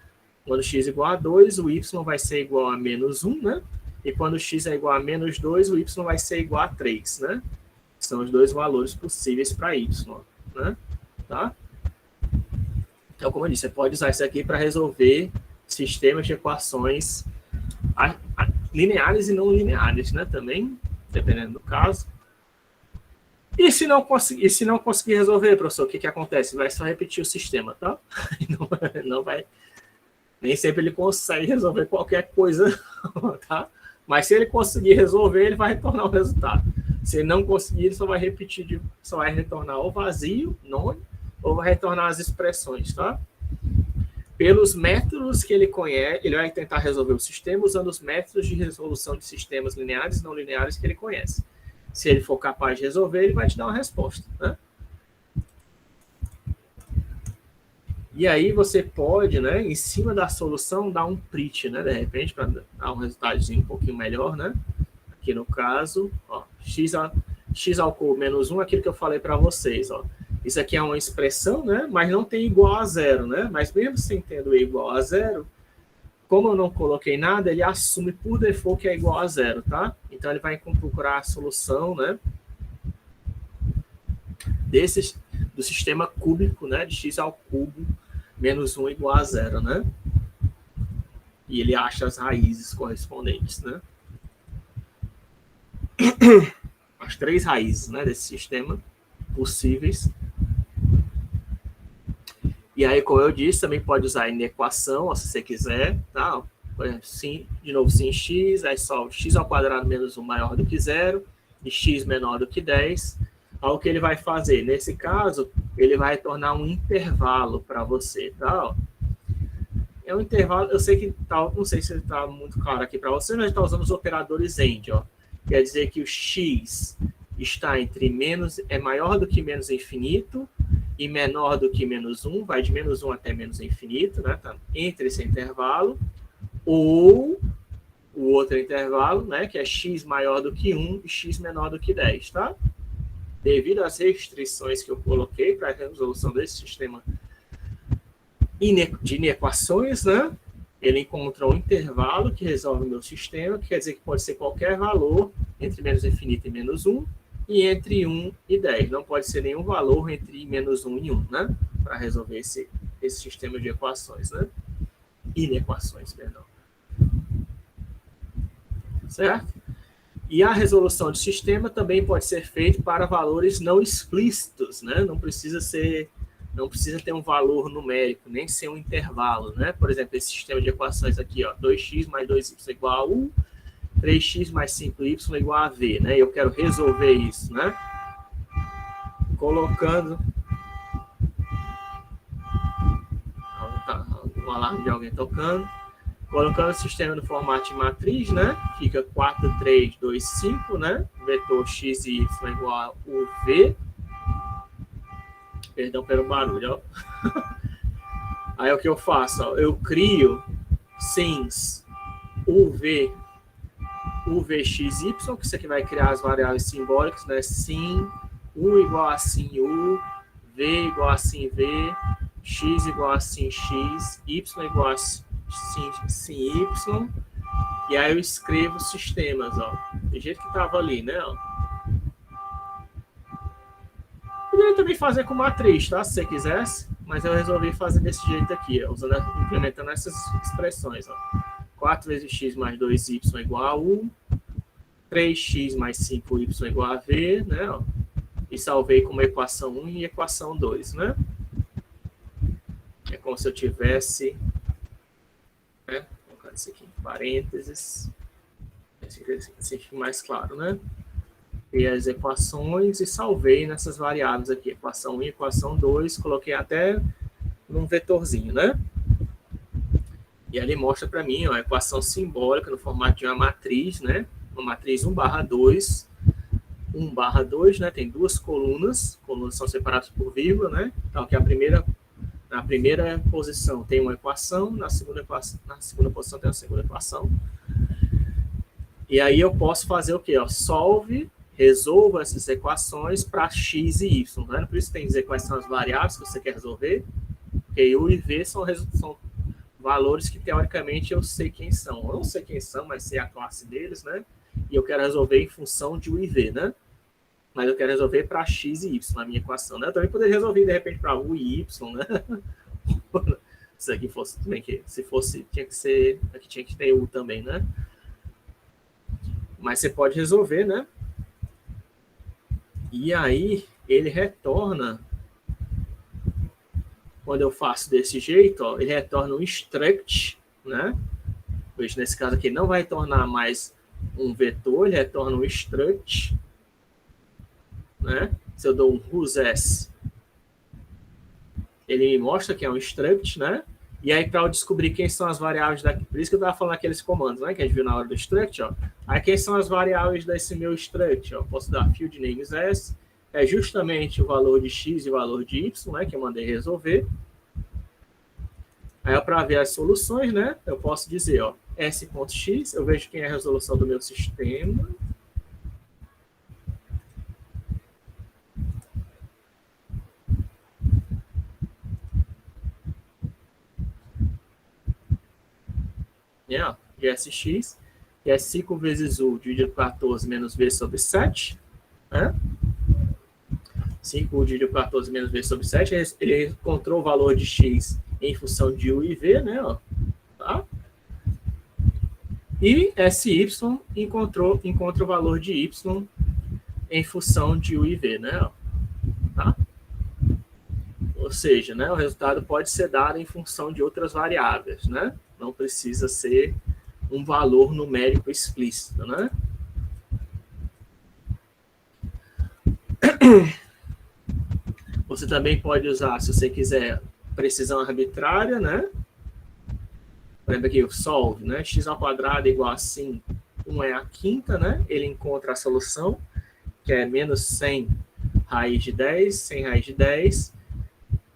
S1: Quando x é igual a 2, o y vai ser igual a menos 1, né? E quando x é igual a menos 2, o y vai ser igual a 3, né? São os dois valores possíveis para y, né? Tá? Então, como eu disse, você pode usar isso aqui para resolver sistemas de equações lineares e não lineares, né? Também, dependendo do caso. E se não conseguir resolver, professor, o que acontece? Vai só repetir o sistema, tá? Não vai... Nem sempre ele consegue resolver qualquer coisa, tá? Mas se ele conseguir resolver, ele vai retornar o resultado. Se ele não conseguir, ele só vai repetir, só vai retornar o vazio, none, ou vai retornar as expressões, tá? Pelos métodos que ele conhece, ele vai tentar resolver o sistema usando os métodos de resolução de sistemas lineares e não lineares que ele conhece. Se ele for capaz de resolver, ele vai te dar uma resposta, né? E aí você pode, né, em cima da solução, dar um print, né, de repente, para dar um resultadozinho um pouquinho melhor, né? Aqui no caso, ó, x ao cubo menos 1, aquilo que eu falei para vocês, ó. Isso aqui é uma expressão, né, mas não tem igual a zero, né? Mas mesmo sem tendo igual a zero, como eu não coloquei nada, ele assume por default que é igual a zero, tá? Então ele vai procurar a solução, né, do sistema cúbico, né, de x ao cubo menos 1 igual a zero, né? E ele acha as raízes correspondentes, né? As 3 raízes, né, desse sistema possíveis. E aí, como eu disse, também pode usar a inequação, se você quiser, tá? Por exemplo, de novo, sin x, aí só x ao quadrado menos 1 maior do que 0 e x menor do que 10. Aí o que ele vai fazer? Nesse caso, ele vai retornar um intervalo para você, tá? É um intervalo, eu sei que tá, não sei se está muito claro aqui para você, mas a gente está usando os operadores AND, ó. Quer dizer que o x está entre menos, é maior do que menos infinito e menor do que menos 1, vai de menos 1 até menos infinito, né? Tá entre esse intervalo, ou o outro intervalo, né? Que é x maior do que 1 e x menor do que 10, tá? Devido às restrições que eu coloquei para a resolução desse sistema de inequações, né? Ele encontrou um intervalo que resolve o meu sistema, que quer dizer que pode ser qualquer valor entre menos infinito e menos 1, e entre 1 e 10. Não pode ser nenhum valor entre menos 1 e 1, né? Para resolver esse sistema de equações, né? Inequações, perdão. Certo? E a resolução de sistema também pode ser feita para valores não explícitos, né? Não precisa ter um valor numérico, nem ser um intervalo, né? Por exemplo, esse sistema de equações aqui, ó, 2x mais 2y igual a 1, 3x mais 5y igual a v, né? Eu quero resolver isso, né? Colocando um alarme de alguém tocando. Colocando o sistema no formato de matriz, né? Fica 4, 3, 2, 5, né? Vetor x e y igual a uv. Perdão pelo barulho, ó. Aí o que eu faço? Ó? Eu crio sims UV, UVXY, que isso aqui vai criar as variáveis simbólicas, né? Sim, U igual a sim U, V igual a sim V, X igual a sim X, Y igual a sim Y. E aí eu escrevo sistemas, ó. Do jeito que estava ali, né? Ó. Poderia também fazer com matriz, tá? Se você quisesse. Mas eu resolvi fazer desse jeito aqui, ó, implementando essas expressões, ó. 4 vezes x mais 2y igual a 1, 3x mais 5y igual a v, né? Ó, e salvei como equação 1 e equação 2, né? É como se eu tivesse, né? Vou colocar isso aqui em parênteses, assim fica mais claro, né? E as equações e salvei nessas variáveis aqui, equação 1 e equação 2, coloquei até num vetorzinho, né? E ali mostra para mim ó, a equação simbólica no formato de uma matriz, né? Uma matriz 1/2, 1/2, né? Tem duas colunas são separadas por vírgula, né? Então, aqui na primeira posição tem uma equação, na segunda posição tem a segunda equação. E aí eu posso fazer o quê? Ó, resolva essas equações para x e y, né? Por isso tem que dizer quais são as variáveis que você quer resolver, porque u e v são valores que, teoricamente, eu sei quem são. Eu não sei quem são, mas sei a classe deles, né? E eu quero resolver em função de u e v, né? Mas eu quero resolver para x e y na minha equação, né? Eu também poderia resolver, de repente, para u e y, né? Se aqui fosse também, se fosse, tinha que ser, aqui tinha que ter u também, né? Mas você pode resolver, né? E aí, ele retorna, quando eu faço desse jeito, ó, ele retorna um struct, né? Pois nesse caso aqui não vai retornar mais um vetor, ele retorna um struct, né? Se eu dou um who's, ele me mostra que é um struct, né? E aí, para eu descobrir quem são as variáveis daqui, por isso que eu estava falando aqueles comandos, né? Que a gente viu na hora do struct, ó. Aí, quem são as variáveis desse meu struct? Ó? Posso dar field names s, é justamente o valor de x e o valor de y, né? Que eu mandei resolver. Aí, para ver as soluções, né? Eu posso dizer, ó, s.x, eu vejo quem é a resolução do meu sistema. Yeah, de sx, que é 5 vezes u dividido por 14 menos v sobre 7, né? 5 dividido por 14 menos v sobre 7, ele encontrou o valor de x em função de u e v, né? Ó, tá? E sy encontra o valor de y em função de u e v, né? Ó, tá? Ou seja, né, o resultado pode ser dado em função de outras variáveis, né? Não precisa ser um valor numérico explícito, né? Você também pode usar, se você quiser, precisão arbitrária, né? Por exemplo, aqui o solve, né? X ao quadrado igual a 5, 1 é a quinta, né? Ele encontra a solução, que é menos 100 raiz de 10, 100 raiz de 10.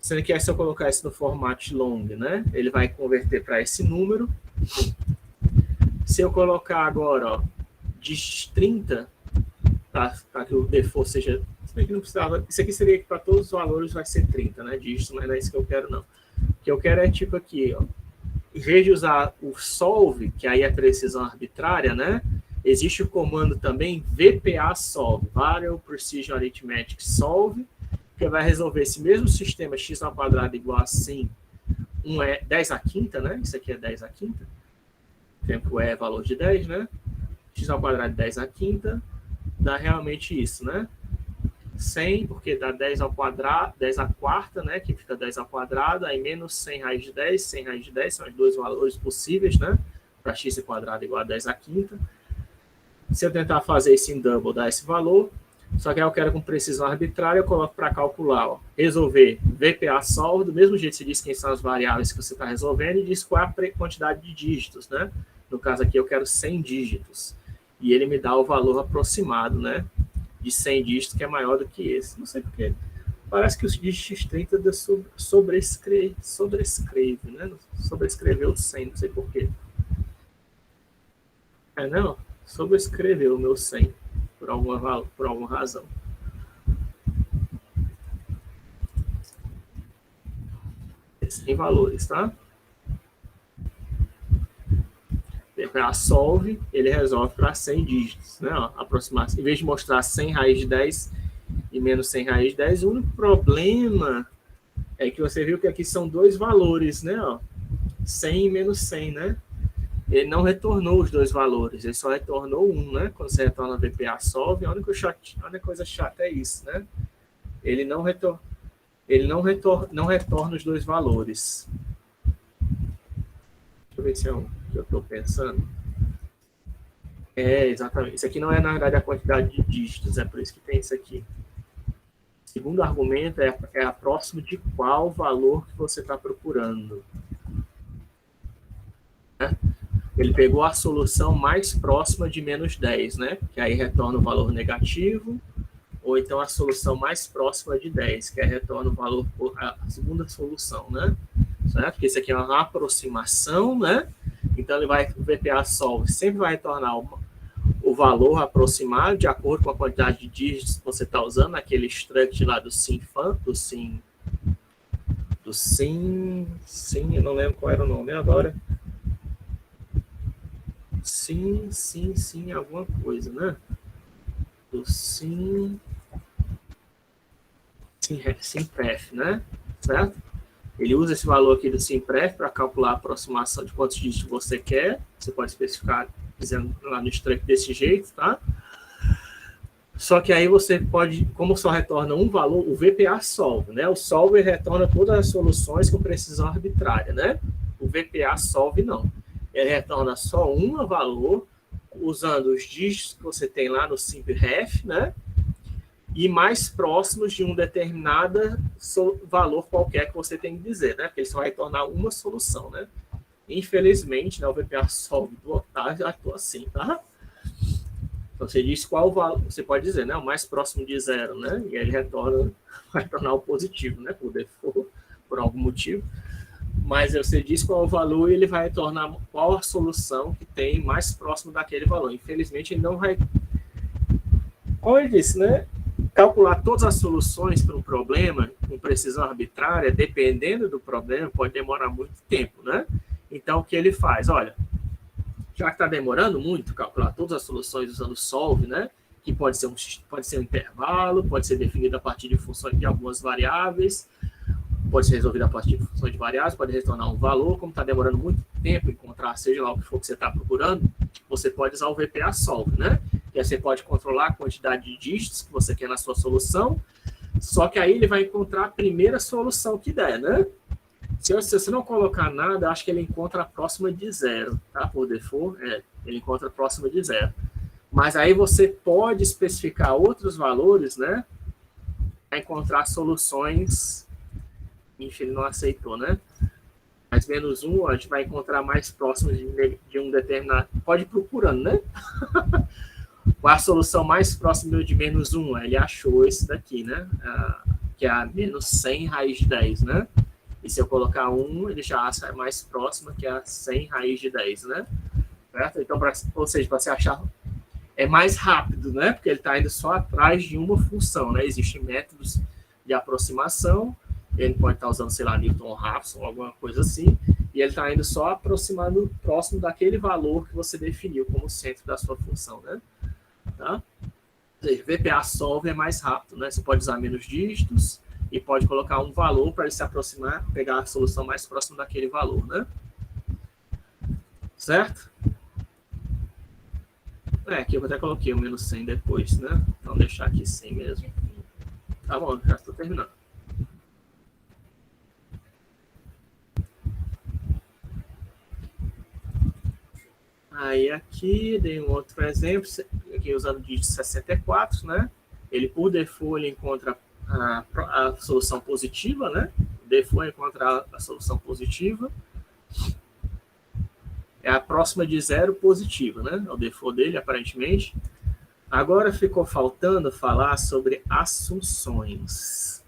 S1: Sendo que se eu colocar isso no formato long, né? Ele vai converter para esse número. Se eu colocar agora, ó, de 30, para que o default seja... Não precisava, isso aqui seria que para todos os valores vai ser 30, né? Dígito, mas não é isso que eu quero, não. O que eu quero é tipo aqui, ó. Em vez de usar o solve, que aí é precisão arbitrária, né? Existe o comando também VPA solve, Variable Precision Arithmetic Solve, que vai resolver esse mesmo sistema x ao quadrado igual a 100, 1 é 10 à quinta, né? Isso aqui é 10 à quinta. Tempo é valor de 10, né? X ao quadrado 10 à quinta, dá realmente isso, né? 100, porque dá 10 ao quadrado, 10 à quarta, né? Que fica 10 ao quadrado, aí menos 100 raiz de 10, 100 raiz de 10, são os dois valores possíveis, né? Para x ao quadrado igual a 10 à quinta. Se eu tentar fazer isso em double, dá esse valor. Só que aí eu quero com precisão arbitrária, eu coloco para calcular, ó, resolver VPA solve, do mesmo jeito que você diz quem são as variáveis que você está resolvendo e diz qual é a quantidade de dígitos, né? No caso aqui eu quero 100 dígitos. E ele me dá o valor aproximado, né? De 100 dígitos, que é maior do que esse. Não sei porquê. Parece que os dígitos 30 sobrescreve, né? Sobrescreveu 100, não sei porquê. É, não? Sobrescreveu o meu 100. Por alguma razão. Sem valores, tá? Para solve, ele resolve para 100 dígitos, né? Ó, aproximação. Em vez de mostrar 100 raiz de 10 e menos 100 raiz de 10, o único problema é que você viu que aqui são dois valores, né? Ó, 100 e menos 100, né? Ele não retornou os dois valores, ele só retornou um, né? Quando você retorna o VPA solve, a única coisa chata é isso, né? Ele não retorna os dois valores. Deixa eu ver se é o que eu estou pensando. É, exatamente. Isso aqui não é, na verdade, a quantidade de dígitos, é por isso que tem isso aqui. O segundo argumento é a próxima de qual valor que você está procurando. Né? Ele pegou a solução mais próxima de menos 10, né? Que aí retorna o valor negativo, ou então a solução mais próxima de 10, que aí retorna o valor, a segunda solução, né? Certo? Porque isso aqui é uma aproximação, né? Então ele vai, o VPA solve sempre vai retornar o valor aproximado de acordo com a quantidade de dígitos que você está usando, aquele struct lá do SimFun, eu não lembro qual era o nome agora. Sim, alguma coisa, né? Do SimPref, né? Certo? Ele usa esse valor aqui do SimPref para calcular a aproximação de quantos dígitos você quer. Você pode especificar dizendo lá no struct desse jeito, tá? Só que aí você pode, como só retorna um valor, o VPA solve, né? O solver retorna todas as soluções com precisão arbitrária, né? O VPA solve não. Ele retorna só um valor usando os dígitos que você tem lá no SimPref, né? e mais próximos de um determinado valor qualquer que você tem que dizer, né? Porque ele só vai tornar uma solução, né? Infelizmente, né, o VPA Solve do Octave atua assim, tá? Então, você diz qual o valor, você pode dizer, né? O mais próximo de zero, né? E ele vai tornar o positivo, né? Por default, por algum motivo. Mas você diz qual o valor e ele vai tornar qual a solução que tem mais próximo daquele valor. Infelizmente, ele não vai... Como ele disse, né? Calcular todas as soluções para um problema com precisão arbitrária, dependendo do problema, pode demorar muito tempo, né? Então, o que ele faz? Olha, já que está demorando muito calcular todas as soluções usando solve, né? Que pode ser um intervalo, pode ser definido a partir de funções de algumas variáveis, pode ser resolvido a partir de funções de variáveis, pode retornar um valor. Como está demorando muito tempo encontrar, seja lá o que for que você está procurando, você pode usar o VPA Solve, né? Que aí você pode controlar a quantidade de dígitos que você quer na sua solução, só que aí ele vai encontrar a primeira solução que der, né? Se você não colocar nada, acho que ele encontra a próxima de zero, tá? Por default, ele encontra a próxima de zero. Mas aí você pode especificar outros valores, né? Para encontrar soluções. Enfim, ele não aceitou, né? Mas menos um, a gente vai encontrar mais próximo de um determinado. Pode ir procurando, né? Qual a solução mais próxima de menos um? Ele achou esse daqui, né? Que é a menos 100 raiz de 10, né? E se eu colocar 1, ele já acha mais próxima, que é a 100 raiz de 10, né? Certo? Então, ou seja, para você achar, é mais rápido, né? Porque ele está indo só atrás de uma função, né? Existem métodos de aproximação, ele pode estar usando, sei lá, Newton-Raphson, alguma coisa assim, e ele está indo só aproximando próximo daquele valor que você definiu como centro da sua função, né? Tá? Ou seja, VPA Solve é mais rápido, né? Você pode usar menos dígitos, e pode colocar um valor para ele se aproximar, pegar a solução mais próxima daquele valor, né? Certo? Aqui eu até coloquei o menos 100 depois, né? Então, deixar aqui 100 mesmo. Tá bom, já estou terminando. Aí, aqui, dei um outro exemplo, aqui usando o dígito 64, né? Ele, por default, ele encontra a solução positiva, né? O default encontrar a solução positiva. É a próxima de zero positiva, né? É o default dele, aparentemente. Agora ficou faltando falar sobre assunções.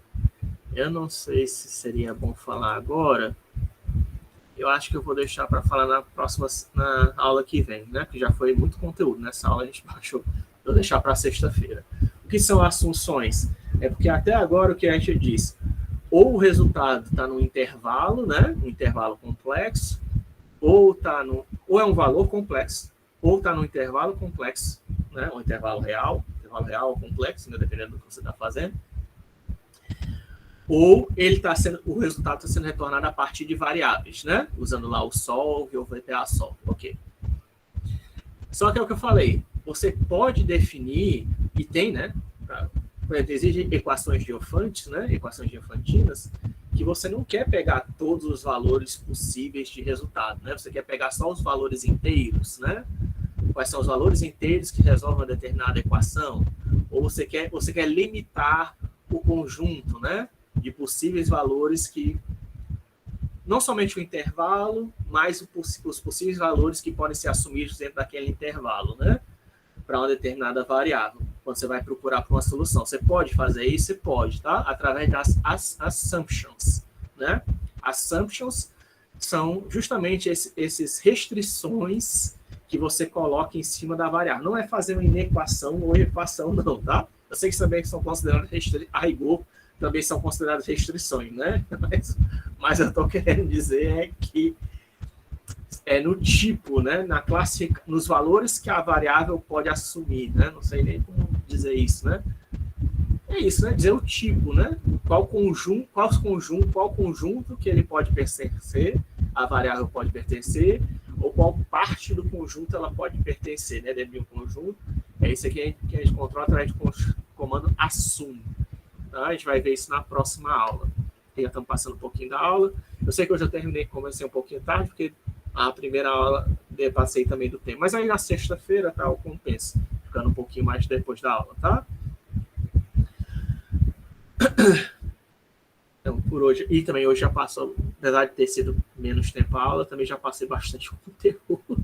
S1: Eu não sei se seria bom falar agora. Eu acho que eu vou deixar para falar na aula que vem, né? Que já foi muito conteúdo. Nessa aula a gente baixou. Vou deixar para sexta-feira. O que são assunções? É porque até agora o que a gente disse, ou o resultado está no intervalo, né? Um intervalo complexo, ou é um valor complexo, ou está no intervalo complexo, né? Um intervalo real ou complexo, né? Dependendo do que você está fazendo. Ou o resultado está sendo retornado a partir de variáveis, né? Usando lá o solve ou o VPA solve. Ok. Só que é o que eu falei, você pode definir, e tem, né? Existem equações diofantes, né? Equações diofantinas, que você não quer pegar todos os valores possíveis de resultado, né? Você quer pegar só os valores inteiros, né? Quais são os valores inteiros que resolvem uma determinada equação? Ou você quer limitar o conjunto, né? De possíveis valores que... Não somente o intervalo, mas os possíveis valores que podem ser assumidos dentro daquele intervalo, né? Para uma determinada variável. Quando você vai procurar por uma solução. Você pode fazer isso? Você pode, tá? Através das assumptions, né? Assumptions são justamente esses restrições que você coloca em cima da variável. Não é fazer uma inequação ou equação, não, tá? Eu sei que também são consideradas a rigor, também são consideradas restrições, né? Mas eu estou querendo dizer é que é no tipo, né? Nos valores que a variável pode assumir, né? Não sei nem como dizer isso, né? É isso, né? Dizer o tipo, né? Qual conjunto que ele pode pertencer, a variável pode pertencer, ou qual parte do conjunto ela pode pertencer, né? Dentro de um conjunto. É isso aqui que a gente controla através do comando assume. Tá? A gente vai ver isso na próxima aula. Já estamos passando um pouquinho da aula. Eu sei que eu já comecei um pouquinho tarde, porque a primeira aula eu passei também do tempo. Mas aí na sexta-feira, tá, eu compenso, ficando um pouquinho mais depois da aula, tá? Então, por hoje, e também hoje já passou, apesar de ter sido menos tempo a aula, também já passei bastante conteúdo.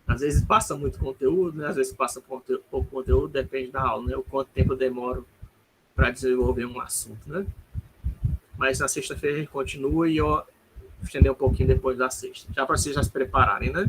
S1: Às vezes passa muito conteúdo, né? Às vezes passa pouco conteúdo, depende da aula, né? O quanto tempo eu demoro para desenvolver um assunto, né? Mas na sexta-feira a gente continua e eu estender um pouquinho depois da sexta, já para vocês já se prepararem, né?